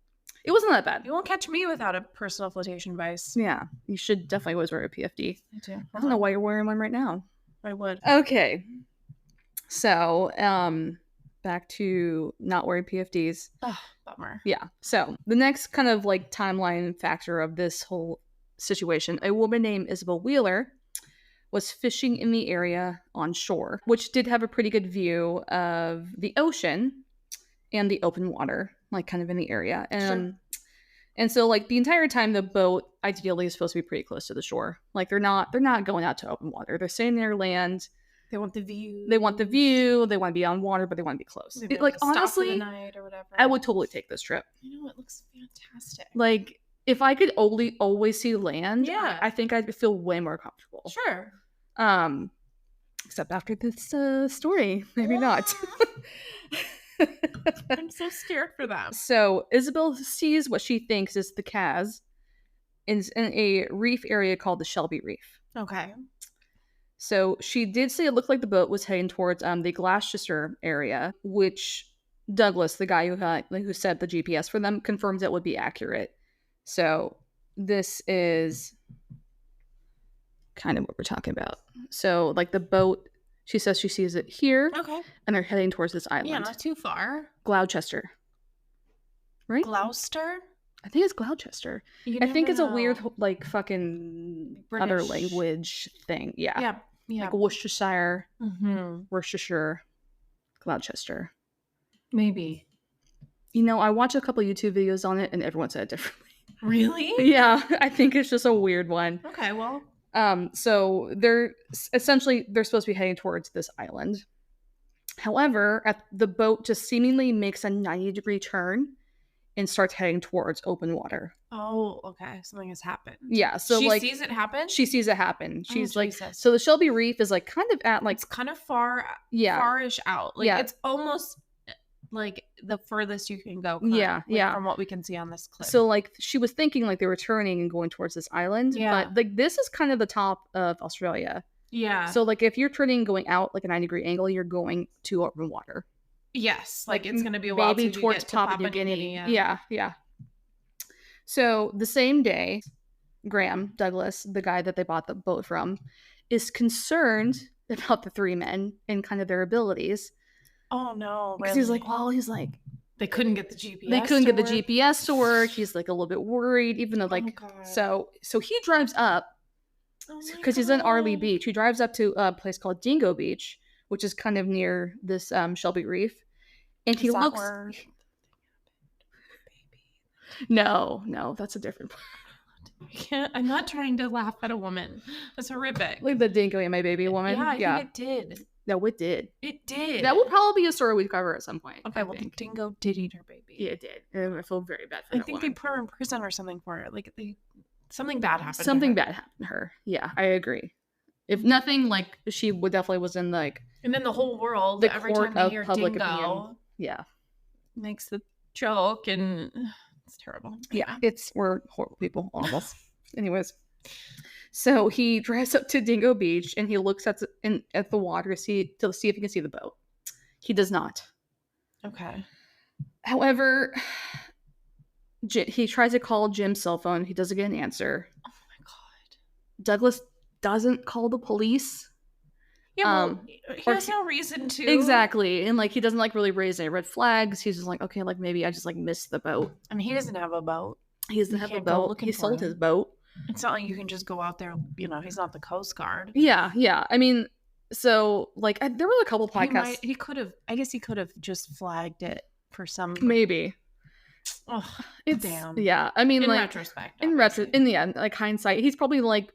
It wasn't that bad.
You won't catch me without a personal flotation device.
Yeah, you should definitely always wear a PFD.
I do.
I don't know why you're wearing one right now.
I would.
Okay, so back to not wearing PFDs.
Oh, bummer.
Yeah. So the next kind of like timeline factor of this whole situation, a woman named Isabel Wheeler was fishing in the area on shore, which did have a pretty good view of the ocean and the open water, like kind of in the area. And so like the entire time the boat ideally is supposed to be pretty close to the shore. Like they're not going out to open water. They're staying near land.
They want the view.
They want the view. They want to be on water, but they want to be close.
Maybe
Like
stop
honestly,
for the night or whatever.
I would totally take this trip.
You know, it looks fantastic.
Like if I could only always see land,
Yeah.
I think I'd feel way more comfortable.
Sure.
Except after this story, maybe not.
I'm so scared for them.
So Isabel sees what she thinks is the Kaz in a reef area called the Shelby Reef.
Okay.
So she did say it looked like the boat was heading towards the Gloucester area, which Douglas, the guy who set the GPS for them, confirms that would be accurate. So this is kind of what we're talking about. So like the boat, she says she sees it here.
Okay.
And they're heading towards this island.
Yeah, not too far.
Gloucester. Right?
Gloucester?
I think it's Gloucester. I think it's a weird, like, fucking
British.
other language thing. Yeah.
Yeah. Yeah.
Like Worcestershire,
Mm-hmm.
Worcestershire, Gloucester.
Maybe.
You know, I watched a couple YouTube videos on it and everyone said it differently.
Really?
Yeah. I think it's just a weird one.
Okay, well.
So they're supposed to be heading towards this island. However, the boat just seemingly makes a 90-degree turn and starts heading towards open water.
Oh, okay. Something has happened.
Yeah, so
she
like
sees it happen?
She sees it happen. She's like,
Jesus.
so the Shelby Reef is like kind of at like
It's kind of far,
yeah,
farish out. Like
yeah.
It's almost like the furthest you can go.
Yeah, yeah.
From what we can see on this clip.
So like she was thinking like they were turning and going towards this island.
Yeah.
But like this is kind of the top of Australia.
Yeah.
So like if you're turning going out like a 90-degree angle, you're going to open water.
Yes. Like it's going to be a while
maybe
till
towards
you get to
Papua New Guinea. Yeah. So the same day, Graham Douglas, the guy that they bought the boat from, is concerned about the three men and kind of their abilities.
Oh no!
Because he's like,
they couldn't get the GPS.
They couldn't get the GPS to work. He's like a little bit worried, even though like so he drives up because he's in Arley Beach. He drives up to a place called Dingo Beach, which is kind of near this Shelby Reef, and he looks. No, that's a different part.
I'm not trying to laugh at a woman. That's horrific.
Like the dingo and my baby woman.
Yeah, I think it did.
No, it did.
It did.
That will probably be a story we cover at some point.
Okay, well, the dingo did eat her baby.
Yeah, it did. I feel very bad for that
think
woman.
they put her in prison or something for it. Like something bad happened.
Something bad happened to her. Yeah, I agree. If nothing, like she definitely was in like.
And then the whole world,
the
every
court
time they
of
hear
public
dingo,
opinion. Yeah,
makes the joke, and it's terrible.
Yeah, we're horrible people, all of us. Anyways, so he drives up to Dingo Beach and he looks at the water to see if he can see the boat. He does not.
Okay.
However, he tries to call Jim's cell phone. He doesn't get an answer.
Oh my god.
Douglas doesn't call the police.
Yeah, he has no reason to.
Exactly. And like he doesn't like really raise any red flags. He's just like, okay, like maybe I just like missed the boat.
And he doesn't have a boat.
He doesn't have a boat. He sold his boat.
It's not like you can just go out there, he's not the Coast Guard.
Yeah. I mean, so like there were a couple podcasts.
He could have just flagged it for some.
Maybe.
Oh, damn.
Yeah. I mean,
in
like
retrospect.
in the end, like hindsight, he's probably like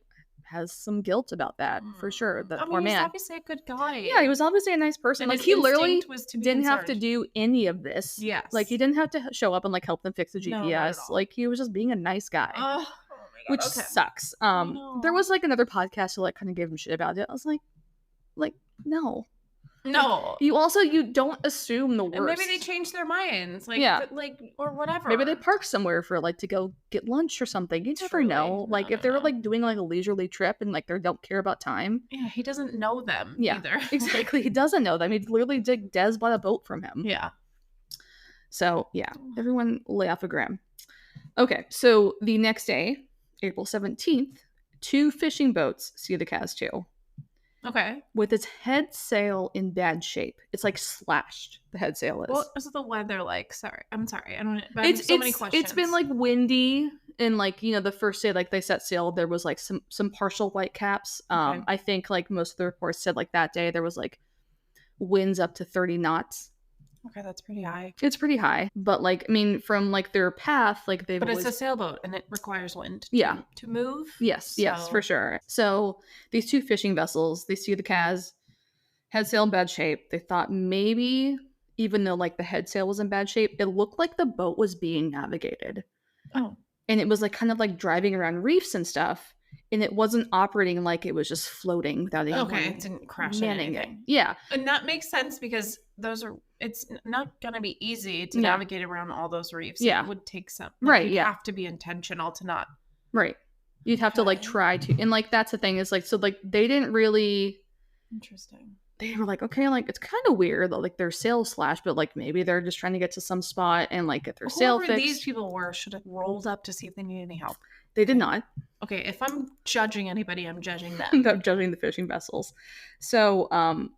has some guilt about that for sure. That poor man.
He's obviously a good guy.
Yeah, he was obviously a nice person.
And
like he literally didn't have to
concerned.
do any of this.
Yes.
Like he didn't have to show up and like help them fix the GPS.
No, not at all.
Like he was just being a nice guy.
Oh my god.
Which sucks. There was like another podcast who like kind of gave him shit about it. I was like no. You don't assume the worst.
And maybe they changed their minds. Or whatever.
Maybe they parked somewhere for like to go get lunch or something. You never know. Like if they were like doing like a leisurely trip and like they don't care about time.
Yeah, he doesn't know them either.
Exactly. He doesn't know them. He literally did. Des bought a boat from him.
Yeah.
So yeah, everyone lay off a gram. Okay, so the next day, April 17th, 2 fishing boats see the Kaz II.
Okay.
with its head sail in bad shape. It's like slashed. The head sail is.
What is the weather like? Sorry. I'm sorry. I don't but I have so many questions.
It's been like windy, and like, you know, the first day like they set sail, there was like some partial white caps.
Okay.
I think like most of the reports said like that day there was like winds up to 30 knots.
Okay, that's pretty high.
It's pretty high, but like, I mean, from like their path, like they've
But
always...
it's a sailboat and it requires wind to move.
Yes, yes,
So-
for sure. So these two fishing vessels, they see the Kaz, head sail in bad shape. They thought maybe, even though like the head sail was in bad shape, it looked like the boat was being navigated.
Oh.
And it was like kind of like driving around reefs and stuff. And it wasn't operating like it was just floating without anyone
it didn't crash
manning it.
anything.
Yeah.
And that makes sense because it's not going to be easy to
No.
navigate around all those reefs.
Yeah.
It would take some.
Right,
You'd
yeah.
have to be intentional to not.
Right. You'd have to like
Okay.
try to. And like that's the thing is like, so like they didn't really...
Interesting.
They were like, okay, like it's kind of weird that like their sail slashed, but like maybe they're just trying to get to some spot and like get their sail
Whoever
fixed.
these people were should have rolled up to see if they need any help.
They did not.
Okay, if I'm judging anybody, I'm judging them.
End up judging the fishing vessels. So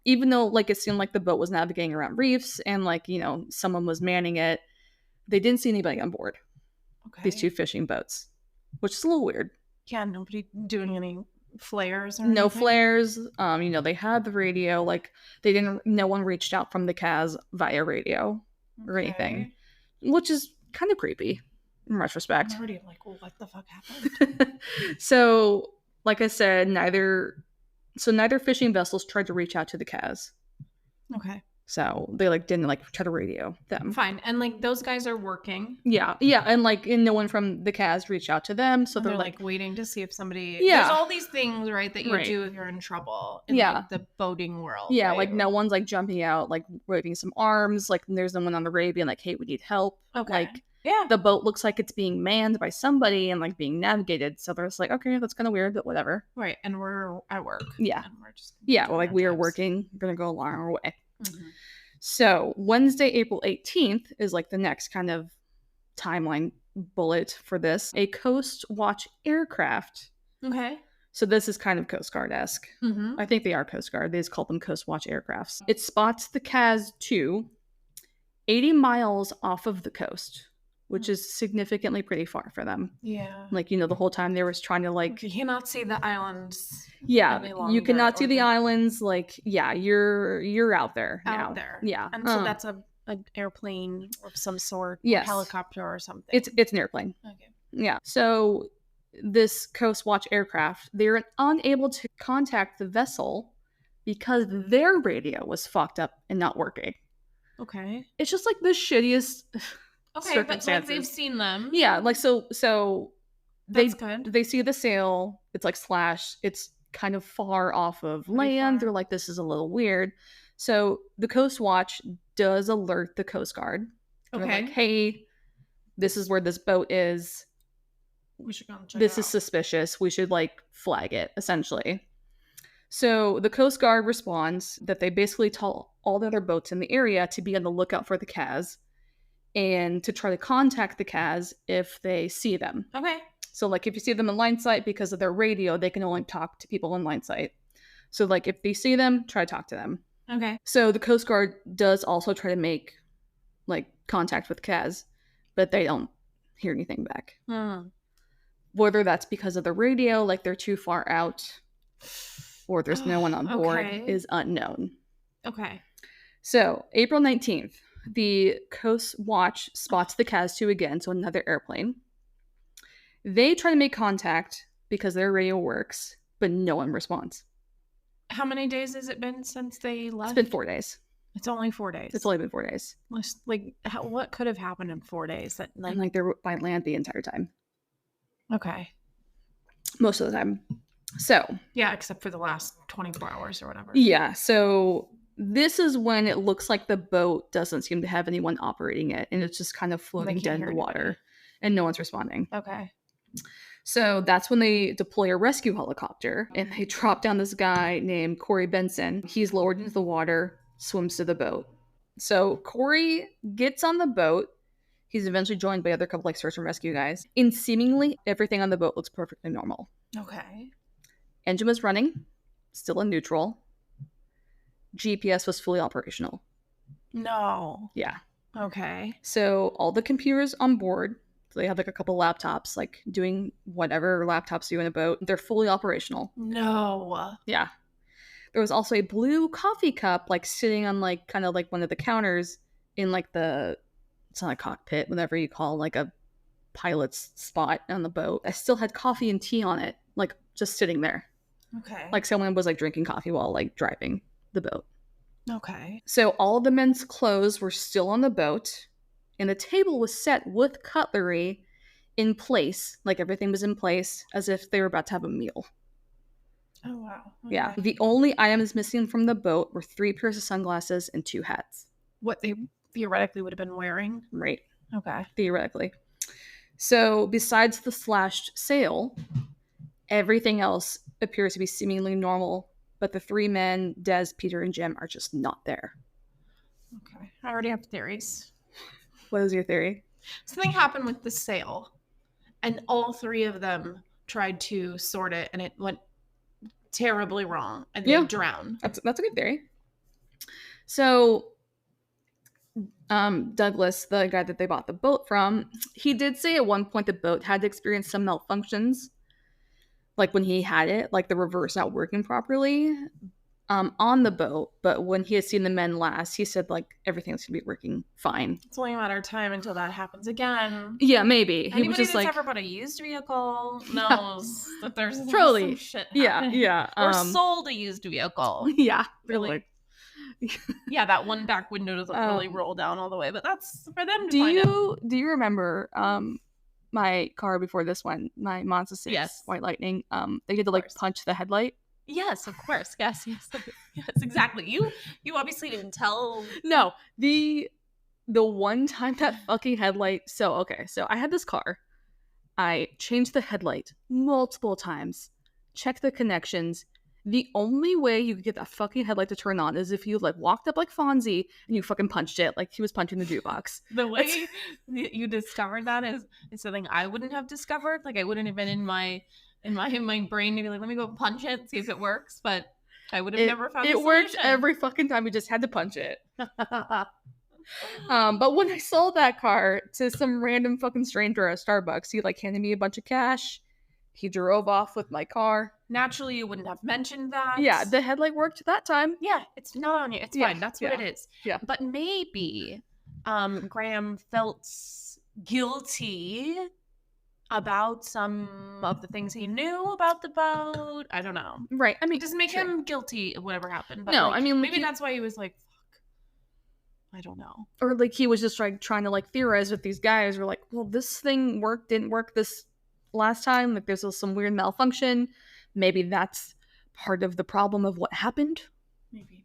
even though like it seemed like the boat was navigating around reefs and like, you know, someone was manning it, they didn't see anybody on board
Okay.
these two fishing boats, which is a little weird.
Yeah, nobody doing any flares or
No
anything?
flares. You know, they had the radio. Like no one reached out from the Kaz via radio or anything, which is kind of creepy in retrospect.
I'm already like, well, what the fuck happened?
So, like I said, neither fishing vessels tried to reach out to the Kaz.
Okay.
So they like didn't like try to radio them.
Fine. And like those guys are working.
Yeah, and like no one from the Kaz reached out to them, so
So they're
they're
like waiting to see if somebody.
Yeah.
There's all these things, right, that you
Right.
do if you're in trouble. In,
Yeah.
like, the boating world.
yeah,
right?
like no one's like jumping out, like waving some arms, like there's no one on the radio being like, hey, we need help.
Okay.
Like
Yeah.
the boat looks like it's being manned by somebody and like being navigated, so they're just like, okay, that's kind of weird, but whatever.
Right. And we're at work.
Yeah.
And we're just
Yeah, well, like we are
times.
working, we're gonna go along our way.
Mhm.
So Wednesday, April 18th is like the next kind of timeline bullet for this. A Coast Watch aircraft.
Okay.
So this is kind of Coast Guard-esque.
Mm-hmm.
I think they are Coast Guard. They just call them Coast Watch aircrafts. It spots the Kaz II 80 miles off of the coast, which is significantly pretty far for them.
Yeah.
Like, you know, the whole time they were trying to like...
You cannot see the islands.
Yeah,
any
you
longer,
cannot see
or
the
the-
islands. Like, yeah, you're out there now.
Out there.
Yeah.
And so that's an airplane of some sort.
Yes.
Helicopter or something.
It's an airplane.
Okay.
Yeah. So this Coast Watch aircraft, they're unable to contact the vessel because their radio was fucked up and not working.
Okay.
It's just like the shittiest
Okay, but like
circumstances.
they've seen them.
Yeah, like so
That's good.
they see the sail, it's like slashed, it's kind of far off of
Pretty
land.
far.
They're like, this is a little weird. So the Coast Watch does alert the Coast Guard. They're
Okay.
like, hey, this is where this boat is.
We should go and check
This
it
is
out.
suspicious. We should like flag it, essentially. So the Coast Guard responds that they basically tell all the other boats in the area to be on the lookout for the Kaz and to try to contact the Kaz if they see them.
Okay.
So like if you see them in line sight, because of their radio, they can only talk to people in line sight. So like if they see them, try to talk to them.
Okay.
So the Coast Guard does also try to make like contact with Kaz, but they don't hear anything back.
Hmm.
Whether that's because of the radio, like they're too far out, or there's no one on board
Okay.
is unknown.
Okay.
So April 19th, the Coast Watch spots the Kaz II again, so another airplane. They try to make contact because their radio works, but no one responds.
How many days has it been since they left?
It's been 4 days.
It's only 4 days.
It's only been 4 days.
Like, what could have happened in 4 days? That like,
And like they're by land the entire time.
okay.
Most of the time. So,
Yeah, except for the last 24 hours or whatever.
yeah. So this is when it looks like the boat doesn't seem to have anyone operating it. And it's just kind of floating
can't
dead in
hear
the
anybody.
water. And no one's responding.
Okay.
So that's when they deploy a rescue helicopter. And they drop down this guy named Corey Benson. He's lowered into the water, swims to the boat. So Corey gets on the boat. He's eventually joined by other couple like search and rescue guys. And seemingly everything on the boat looks perfectly normal.
Okay.
Engine was running. still in neutral. GPS was fully operational.
No.
Yeah.
Okay.
So all the computers on board, so they have like a couple laptops, like doing whatever laptops do in a boat, they're fully operational.
No.
Yeah. There was also a blue coffee cup, like sitting on like kind of like one of the counters in like it's not a cockpit, whatever you call like a pilot's spot on the boat. I still had coffee and tea on it, like just sitting there.
Okay.
Like someone was like drinking coffee while like driving the boat.
Okay.
So all of the men's clothes were still on the boat, and the table was set with cutlery in place, like everything was in place, as if they were about to have a meal.
Oh, wow. Okay.
Yeah. The only items missing from the boat were 3 pairs of sunglasses and 2 hats.
What they theoretically would have been wearing.
Right.
Okay.
Theoretically. So besides the slashed sail, everything else appears to be seemingly normal, but the 3 men, Des, Peter, and Jim, are just not there.
Okay. I already have theories.
What is your theory?
Something happened with the sail, and all 3 of them tried to sort it, and it went terribly wrong, and they drowned.
That's a good theory. So Douglas, the guy that they bought the boat from, he did say at one point the boat had experienced some malfunctions, like when he had it, like the reverse not working properly on the boat. But when he had seen the men last, he said like everything's gonna be working fine.
It's only a matter of time until that happens again.
Yeah, maybe.
Anybody
he was just
that's
like,
ever bought a used vehicle knows that there's
totally
some shit happening.
Yeah.
Or sold a used vehicle.
Yeah,
really. Yeah, that one back window doesn't really roll down all the way, but that's for them to find out.
Do you remember my car before this one, my Mazda 6
Yes.
White Lightning? They had to like punch the headlight.
Yes, of course. Yes, exactly. You obviously didn't tell.
No, the one time that fucking headlight. So I had this car. I changed the headlight multiple times, checked the connections. The only way you could get that fucking headlight to turn on is if you like walked up like Fonzie and you fucking punched it like he was punching the jukebox.
The way you discovered that is something I wouldn't have discovered. Like I wouldn't have been in my brain to be like, let me go punch it, see if it works. But I would have never found it. It
worked every fucking time. We just had to punch it. But when I sold that car to some random fucking stranger at Starbucks, he like handed me a bunch of cash. He drove off with my car.
Naturally, you wouldn't have mentioned that.
Yeah, the headlight worked that time.
Yeah, it's not on you. It's fine. That's what it is.
Yeah.
But maybe Graham felt guilty about some of the things he knew about the boat. I don't know.
Right. I mean,
it doesn't make him guilty of whatever happened. But
no,
like,
I mean,
maybe that's why he was like, fuck. I don't know.
Or like he was just like trying to like theorize with these guys. Or like, well, this thing didn't work this last time. Like there's some weird malfunction. Maybe that's part of the problem of what happened.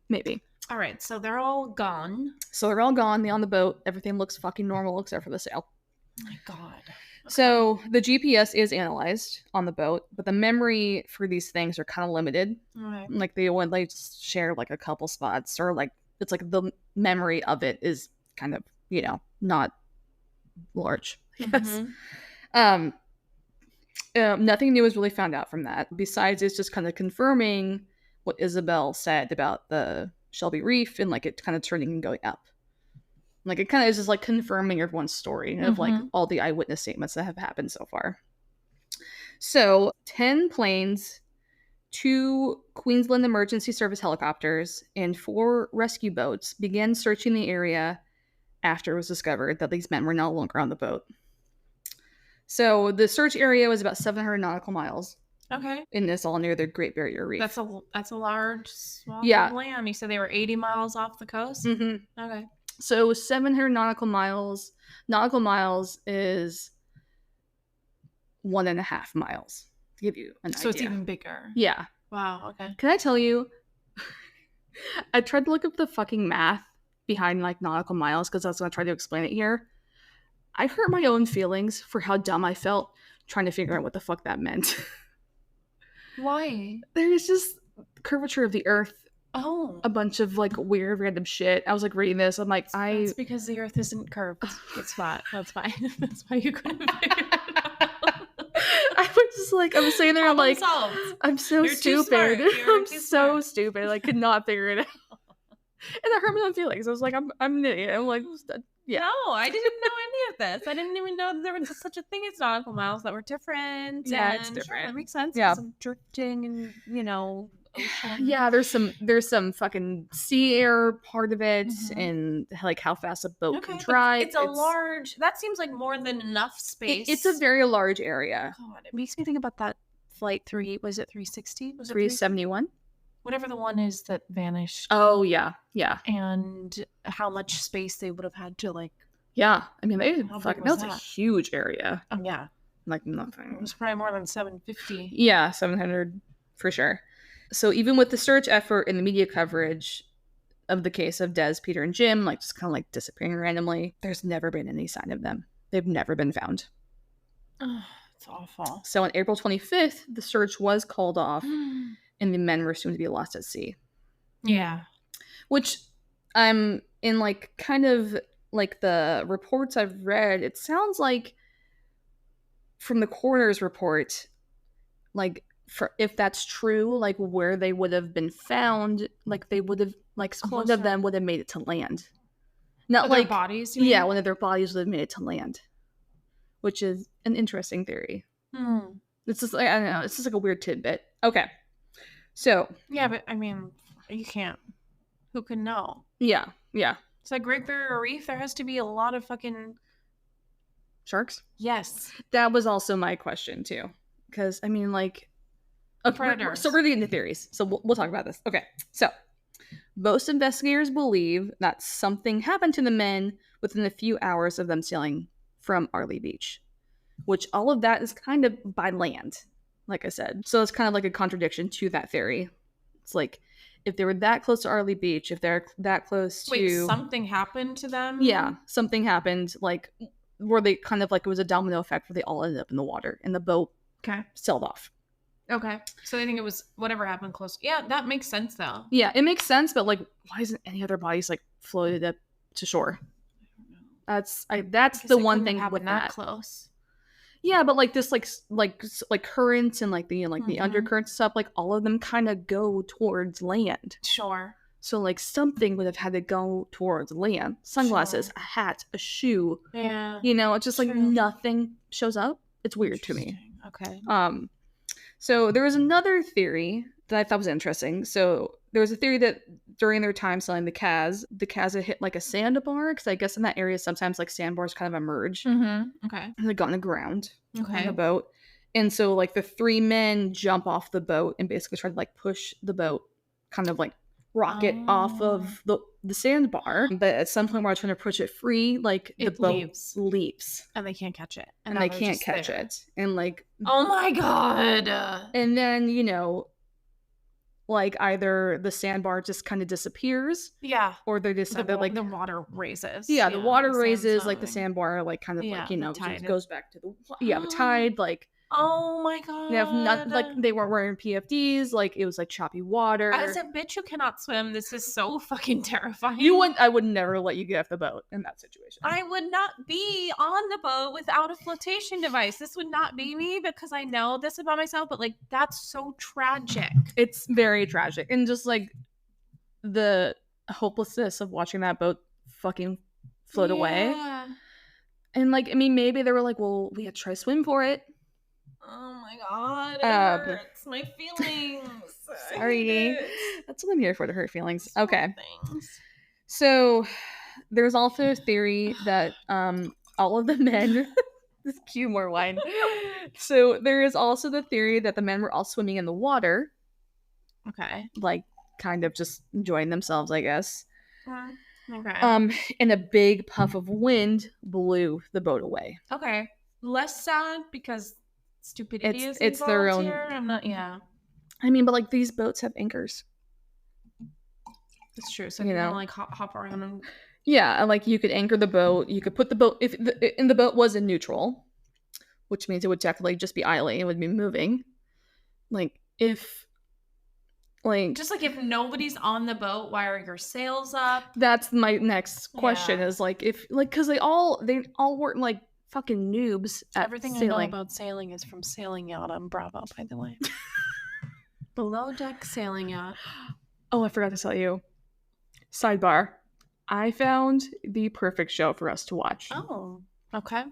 Maybe.
All right, so they're all gone.
They're on the boat. Everything looks fucking normal except for the sail.
Oh my god. Okay.
So the GPS is analyzed on the boat, but the memory for these things are kind of limited.
Okay.
Like they only just share like a couple spots, or like it's like the memory of it is kind of, not large.
Mm-hmm.
Nothing new was really found out from that. Besides, it's just kind of confirming what Isabel said about the Shelby Reef and like it kind of turning and going up. Like it kind of is just like confirming everyone's story of like all the eyewitness statements that have happened so far. So 10 planes, 2 Queensland Emergency Service helicopters, and 4 rescue boats began searching the area after it was discovered that these men were no longer on the boat. So the search area was about 700 nautical miles.
Okay.
And it's all near the Great Barrier Reef.
That's a large swath of land. You said they were 80 miles off the coast?
Mm-hmm.
Okay.
So 700 nautical miles. Nautical miles is 1.5 miles, to give you an idea.
So it's even bigger.
Yeah.
Wow, okay.
Can I tell you, I tried to look up the fucking math behind like nautical miles because I was going to try to explain it here. I hurt my own feelings for how dumb I felt trying to figure out what the fuck that meant.
Why?
There's just curvature of the earth.
Oh.
A bunch of like weird random shit. I was like reading this. I'm like,
That's because the earth isn't curved. It's flat. That's fine. That's why you couldn't figure it out.
I was Just like I'm sitting there, I'm
Problem
like,
solved.
I'm so
You're too
stupid.
smart. You're
I'm
too
so
smart.
stupid. I could not figure it out. And that hurt my own feelings. I was like, I'm an idiot. I'm like, yeah.
No, I didn't know any of this. I didn't even know that there was such a thing as nautical miles that were different.
Yeah,
and
it's
Sure,
different.
that makes sense.
Yeah.
Some drifting and, ocean.
Yeah, there's some fucking sea air part of it,
Mhm.
and like how fast a boat can
Okay, but
drive.
it's a large. That seems like more than enough space.
It's a very large area.
God, it makes me think about that flight 3. Was it 360? Was it
371?
Whatever the one is that vanished.
Oh yeah, yeah,
And how much space they would have had to like.
yeah. I mean,
How big
that
was
was a
that?
huge area.
Oh yeah,
Like
it
nothing.
was probably more than 750.
Yeah, 700 for sure. So even with the search effort and the media coverage of the case of Des, Peter, and Jim, like just kind of like disappearing randomly, there's never been any sign of them. They've never been found.
Oh, it's awful.
So on April 25th, the search was called off, and the men were assumed to be lost at sea.
Yeah.
Which I'm in like kind of like the reports I've read, it sounds like from the coroner's report, like if that's true, like where they would have been found, like they would have like one of them would have made it to land. Not like
their bodies.
Yeah, one of their bodies would have made it to land, which is an interesting theory. It's just like I don't know, it's just like a weird tidbit. Okay, so
yeah, but I mean, you can't. Who can know?
Yeah.
It's like Great Barrier Reef. There has to be a lot of fucking
Sharks?
Yes.
That was also my question too, because I mean, like,
predators.
So we're getting into theories. So we'll talk about this. Okay, so most investigators believe that something happened to the men within a few hours of them sailing from Arley Beach, which all of that is kind of by land, like I said. So it's kind of like a contradiction to that theory. It's like if they were that close to Arley Beach, if they're that close to...
Wait, something happened to them?
Yeah, something happened, like, where they kind of, like, it was a domino effect where they all ended up in the water, and the boat sailed off.
Okay. So they think it was whatever happened close. Yeah, that makes sense, though.
Yeah, it makes sense, but, like, why isn't any other bodies, like, floated up to shore? That's the one thing with that.
Close.
Yeah, but like this, like currents and like the the undercurrent stuff, like all of them kind of go towards land.
Sure.
So like something would have had to go towards land. Sunglasses, a hat, a shoe.
Yeah.
You know, it's just like nothing shows up. It's weird to me.
Okay.
So there was another theory that I thought was interesting. So there was a theory that during their time sailing the Kaz had hit like a sandbar, because I guess in that area sometimes like sandbars kind of emerge.
Okay.
And they got on the ground on the
Okay.
boat. And so like the three men jump off the boat and basically try to like push the boat, kind of like rock it off of the sandbar. But at some point while trying to push it free, like the boat leaves.
And they can't catch it.
And they can't catch it. And like,
oh my God.
And then, you know, like either the sandbar just kind of disappears.
Yeah.
Or they decide that like
the water raises.
Yeah, the water raises, like the sandbar like kind of like, you know,
tide.
goes back to the tide, like
oh my God.
They have not, like they weren't wearing PFDs, like it was like choppy water.
I said, bitch, you cannot swim. This is so fucking terrifying.
I would never let you get off the boat in that situation.
I would not be on the boat without a flotation device. This would not be me, because I know this about myself, but like that's so tragic.
It's very tragic. And just like the hopelessness of watching that boat fucking float away. And like, I mean, maybe they were like, well, we had to try to swim for it.
Oh my God, it hurts my feelings.
Sorry. That's what I'm here for, to hurt feelings. Okay. So there's also a theory that all of the men this cue more wine. So there is also the theory that the men were all swimming in the water.
Okay.
Like kind of just enjoying themselves, I guess.
Okay.
And a big puff of wind blew the boat away.
Okay. Less sad because stupidity is
it's their own
here. I'm not. Yeah.
I mean, but like these boats have anchors.
It's true. So you know, like hop around and.
Yeah, like you could anchor the boat. You could put the boat and the boat was in neutral, which means it would technically just be idling. It would be moving. Like if. Like
just like if nobody's on the boat, why are your sails up?
That's my next question. Is like if like because they all weren't like fucking noobs at
Everything I know
sailing.
about sailing is from Sailing Yacht on Bravo, by the way. Below deck sailing yacht.
Oh, I forgot to tell you. Sidebar. I found the perfect show for us to watch.
Oh, okay.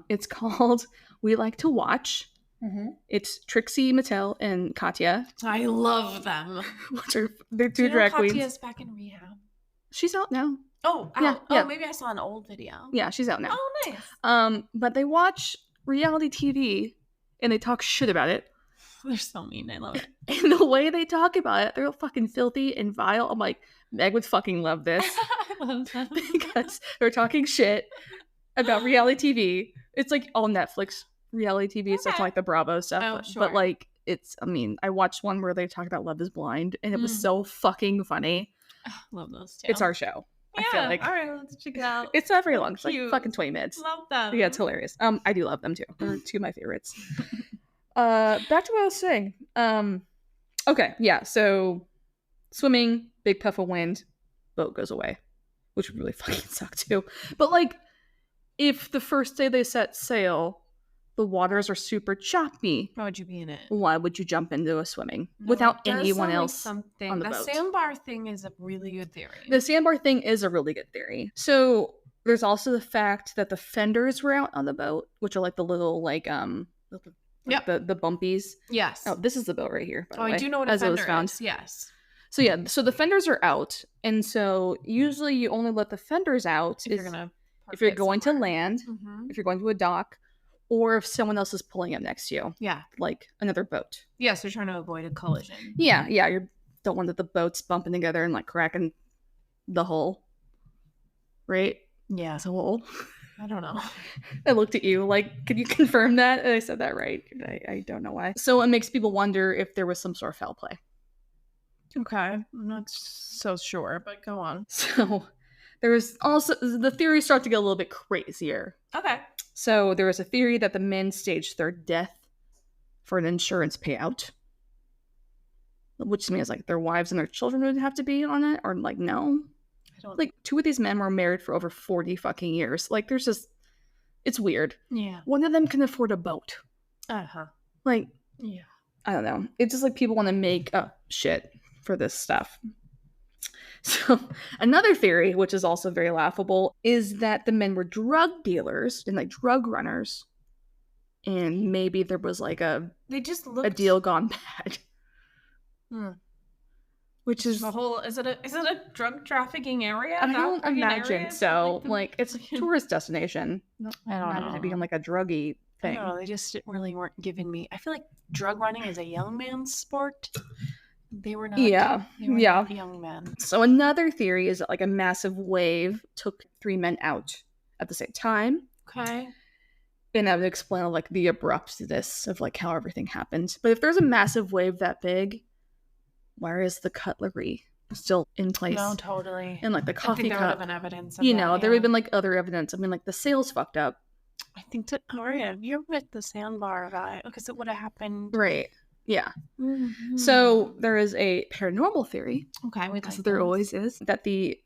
It's called We Like to Watch.
Mm-hmm.
It's Trixie Mattel and Katya.
I love them.
They're two drag queens.
Katya's back in rehab.
She's out now.
Oh,
Yeah,
out.
yeah.
Oh, maybe I saw an old video.
Yeah, she's out now.
Oh, nice.
But they watch reality TV and they talk shit about it.
They're so mean. I love it.
And the way they talk about it, they're fucking filthy and vile. I'm like, Meg would fucking love this.
I love them.
Because they're talking shit about reality TV. It's like all Netflix reality TV. It's not
Okay.
like the Bravo stuff.
Oh,
But
sure.
like, I watched one where they talked about Love is Blind and it was so fucking funny.
Love those two.
It's our show.
Yeah.
I feel like
All right, let's check it out.
it's not very long. It's like
Cute.
fucking 20 minutes.
Love them.
Yeah, it's hilarious. I do love them too. They're two of my favorites. Back to what I was saying. Okay, yeah, so swimming, big puff of wind, boat goes away, which would really fucking suck too. But like, if the first day they set sail, the waters are super choppy,
Why would you be in it?
why would you jump into a swimming
No,
without
it does
anyone
sound like
else
something.
on the
The
boat?
sandbar thing is a really good theory.
The sandbar thing is a really good theory. So there's also the fact that the fenders were out on the boat, which are like the little
Yep.
the bumpies.
Yes.
Oh, this is the boat right here. By the way,
I do know what a
as it was
fender
found.
is. Yes.
So yeah, so the fenders are out, and so usually you only let the fenders out
If
if you're going to land,
Mm-hmm.
if you're going to a dock, or if someone else is pulling up next to you,
Yeah.
like another boat.
Yes, you're trying to avoid a collision.
Yeah, you don't want the boats bumping together and like cracking the hull, right?
Yeah.
It's a hole.
I don't know.
I looked at you like, could you confirm that? And I said that right. I don't know why. So it makes people wonder if there was some sort of foul play.
Okay. I'm not so sure, but go on.
So there was also, the theories start to get a little bit crazier.
Okay.
So there was a theory that the men staged their death for an insurance payout, which means like their wives and their children would have to be on it, or like no.
I don't
Like two of these men were married for over 40 fucking years. Like there's just, it's weird.
Yeah.
One of them can afford a boat.
Uh-huh.
Like,
Yeah.
I don't know. It's just like people want to make up shit for this stuff. So another theory, which is also very laughable, is that the men were drug dealers and like drug runners. And maybe there was like
They just looked
a deal gone bad.
Hmm.
Which is,
The whole is it a drug trafficking area?
I
That
don't
fucking
imagine
area?
so.
the-
Like it's a tourist destination.
I don't
Imagine
know.
it being like a druggy
I
thing.
don't know. They just really weren't giving me. I feel like drug running is a young man's sport. They were not.
Yeah,
They were
yeah.
not young men.
So another theory is that like a massive wave took 3 men out at the same time.
Okay.
And that would explain like the abruptness of like how everything happened. But if there's a massive wave that big, where is the cutlery still in place?
No, totally.
And like the
I
coffee
think there would have
cup.
been evidence. Of
You
that,
know, there
yeah.
would have been like other evidence. I mean, like the sails fucked up.
I think that. Oh yeah, you're with the sandbar guy because it would have happened.
Right. Yeah.
Mhm.
So there is a paranormal theory,
okay, we
because
like
there
those.
always is, that the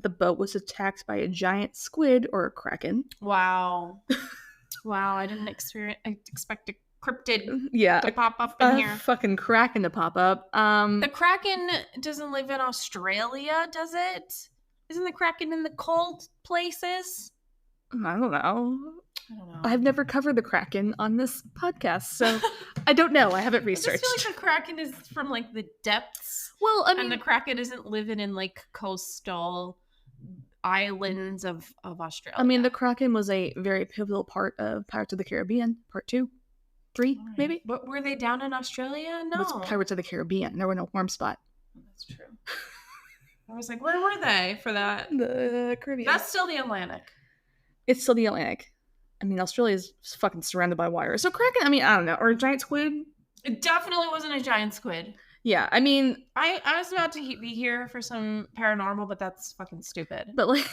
boat was attacked by a giant squid or a kraken.
Wow. Wow, I didn't expect a cryptid
Yeah.
to pop up in
A
here.
fucking kraken to pop up.
The Kraken doesn't live in Australia, does it? Isn't the Kraken in the cold places?
I don't know.
I don't know.
I've never covered the kraken on this podcast, so I don't know. I haven't
I just
researched.
feel like the Kraken is from like the depths,
Well, I mean,
and the Kraken isn't living in like coastal islands of Australia.
the kraken was a very pivotal part of Pirates of the Caribbean, part 2, 3,
Alright.
maybe.
But were they down in Australia? No.
It's Pirates of the Caribbean. There were no warm spot.
That's true. I was like, where were they for that?
The Caribbean.
That's still the Atlantic.
It's still the Atlantic. I mean, Australia is fucking surrounded by water. So kraken, I don't know, or a giant squid.
It definitely wasn't a giant squid.
Yeah, I mean,
I was about to be here for some paranormal, but that's fucking stupid.
but like,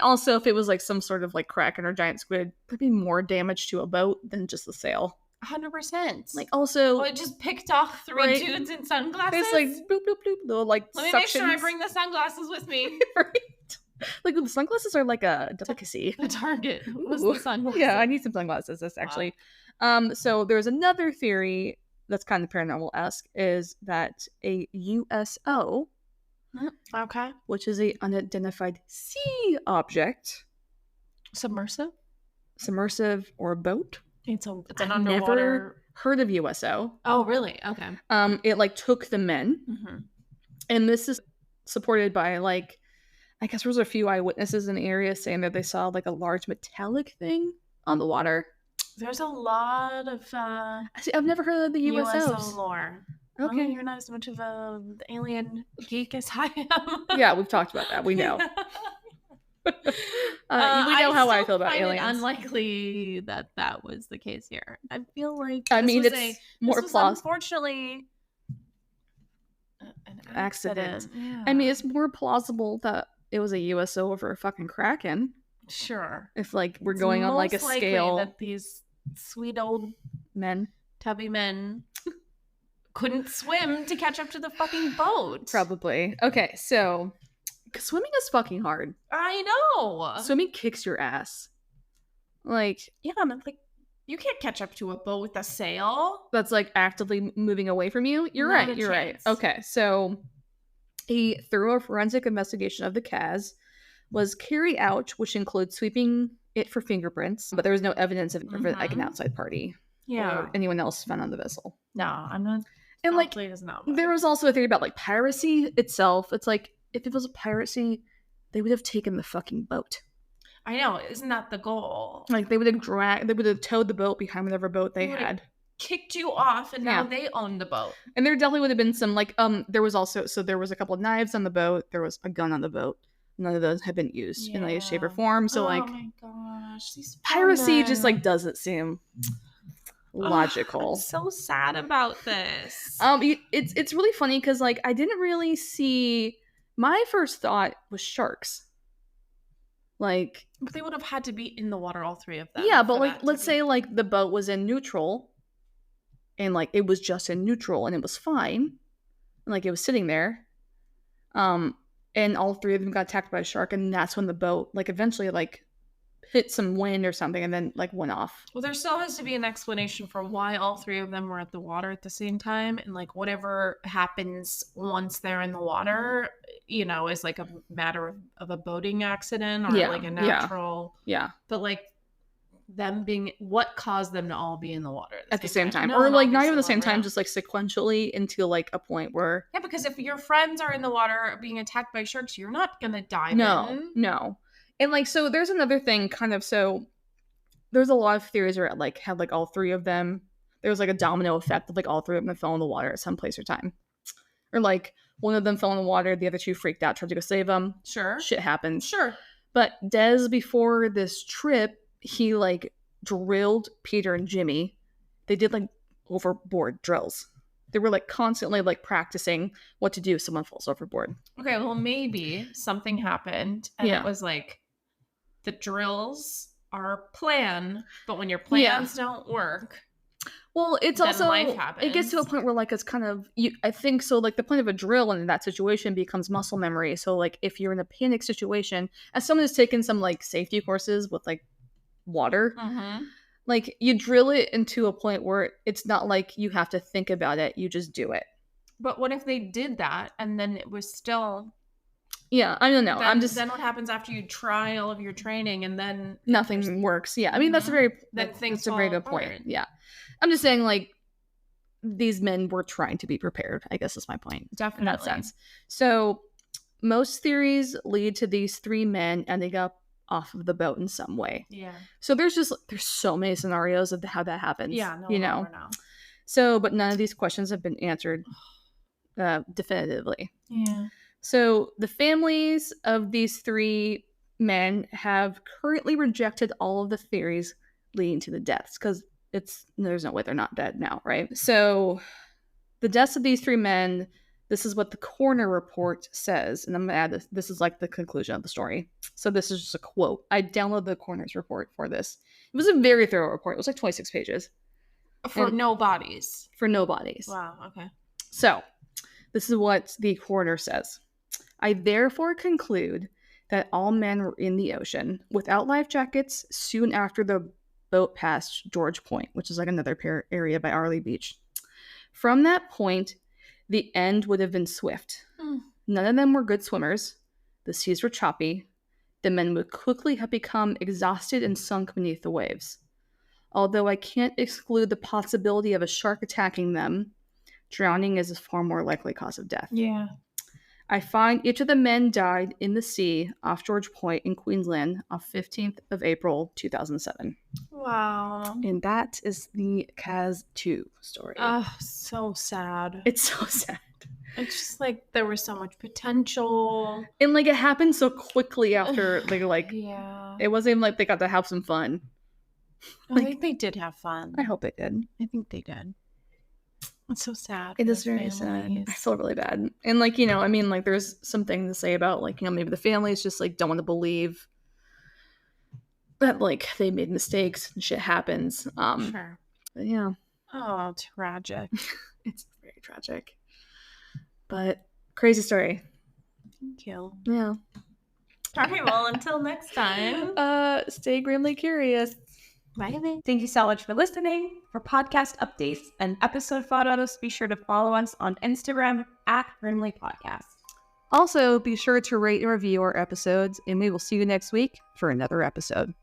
also if it was like some sort of like kraken or giant squid, there'd be more damage to a boat than just the sail.
100%.
Like also,
Oh, it just picked off 3
Right.
dudes in sunglasses.
it's like bloop bloop bloop. They'll like
Let me make sure I
suctions.
bring the sunglasses with me.
Right? Like, the sunglasses are like a delicacy.
The Target was
Ooh.
the sunglasses.
Yeah, I need some sunglasses. That's actually. So there's another theory that's kind of paranormal-esque, is that a USO,
Okay.
which is a unidentified sea object,
Submersive?
submersive or boat.
It's an
I've
underwater.
never heard of USO.
Oh, really? Okay.
It like took the men,
Mm-hmm.
and this is supported by like, I guess there was a few eyewitnesses in the area saying that they saw like a large metallic thing on the water.
There's a lot of
See, I've never heard of the USOs.
USO lore.
Okay.
Well, you're not as much of a alien geek as I am.
Yeah, we've talked about that. We know. We know how I feel about aliens.
It unlikely that that was the case here. I feel like
I mean, it's more plausible.
Unfortunately, an accident. Yeah.
I mean, it's more plausible that it was a USO over a fucking Kraken.
Sure.
If like we're going on like a scale
that these sweet old
men,
tubby men, couldn't swim to catch up to the fucking boat.
Probably. Okay, so swimming is fucking hard.
I know.
Swimming kicks your ass. Like,
yeah, man, like you can't catch up to a boat with a sail.
That's like actively moving away from you. You're
Not
right.
a
You're
chance.
right. Okay, so a thorough forensic investigation of the Kaz was carried out, which includes sweeping it for fingerprints, but there was no evidence of like an outside party or anyone else found on the vessel.
No, I'm not.
And like, there was also a theory about like piracy itself. It's like, if it was a piracy, they would have taken the fucking boat.
I know, isn't that the goal?
Like, they would have towed the boat behind whatever boat they had.
Kicked you off, and now they own the boat. And
there definitely would have been some like there was a couple of knives on the boat. There was a gun on the boat. None of those had been used in any shape or form. So like,
oh my gosh,
piracy just like doesn't seem logical.
I'm so sad about this.
It's really funny because like I didn't really see. My first thought was sharks. Like,
but they would have had to be in the water, all three of them.
Yeah, but like, let's say like the boat was in neutral, and like it was just in neutral, and it was fine, and like it was sitting there, and all three of them got attacked by a shark, and that's when the boat like eventually like hit some wind or something, and then like went off.
Well, there still has to be an explanation for why all three of them were at the water at the same time, and like whatever happens once they're in the water, you know, is like a matter of a boating accident or like a natural.
Yeah.
But like them being, what caused them to all be in the water
at the same time? Or like not even the same time, just like sequentially until like a point where.
Yeah, because if your friends are in the water being attacked by sharks, you're not gonna dive in.
No. And like, so there's another thing kind of, so there's a lot of theories where it like had like all three of them. There was like a domino effect of like all three of them fell in the water at some place or time. Or like one of them fell in the water, the other two freaked out, tried to go save them.
Sure.
Shit happens.
Sure.
But Des, before this trip, he like drilled Peter and Jimmy. They did like overboard drills. They were like constantly like practicing what to do if someone falls overboard.
Okay, well maybe something happened and it was like the drills are plan, but when your plans don't work,
well, it's also
life happens.
It gets to a point where like it's kind of I think so like the point of a drill in that situation becomes muscle memory. So like if you're in a panic situation, as someone who's taken some like safety courses with like water, like you drill it into a point where it's not like you have to think about it, you just do it.
But what if they did that and then it was still
I don't know.
Then what happens after you try all of your training and then
nothing works? Yeah, I mean that's a very good point. Yeah, I'm just saying like these men were trying to be prepared, I guess is my point.
Definitely.
In that sense. So most theories lead to these three men ending up off of the boat in some way.
Yeah.
So there's so many scenarios of how that happens.
Yeah. No,
you know. So, but none of these questions have been answered definitively.
Yeah.
So the families of these three men have currently rejected all of the theories leading to the deaths because there's no way they're not dead now, right? So the deaths of these three men, this is what the coroner report says, and I'm gonna add this is like the conclusion of the story. So this is just a quote. I downloaded the coroner's report for this. It was a very thorough report. It was like 26 pages.
For no bodies.
For no bodies.
Wow, okay.
So this is what the coroner says. I therefore conclude that all men were in the ocean without life jackets soon after the boat passed George Point, which is like another area by Arley Beach. From that point, the end would have been swift. None of them were good swimmers. The seas were choppy. The men would quickly have become exhausted and sunk beneath the waves. Although I can't exclude the possibility of a shark attacking them, drowning is a far more likely cause of death.
Yeah.
I find each of the men died in the sea off George Point in Queensland on 15th of April, 2007.
Wow.
And that is the Kaz II story.
Oh, so sad.
It's so sad.
It's just like there was so much potential.
And like it happened so quickly after they like
Yeah.
it wasn't even like they got to have some fun.
I think they did have fun.
I hope they did.
I think they did. It's so sad.
It is very sad. I feel really bad. And like, you know, I mean, like there's something to say about like, you know, maybe the families just like don't want to believe that like they made mistakes and shit happens.
Sure.
But yeah.
Oh, tragic.
It's very tragic. But crazy story.
Thank you.
Yeah.
All right, well, until next time.
Stay grimly curious.
Bye.
Thank you so much for listening. For podcast updates and episode photos, be sure to follow us on Instagram @GrimlyPodcast.
Also, be sure to rate and review our episodes, and we will see you next week for another episode.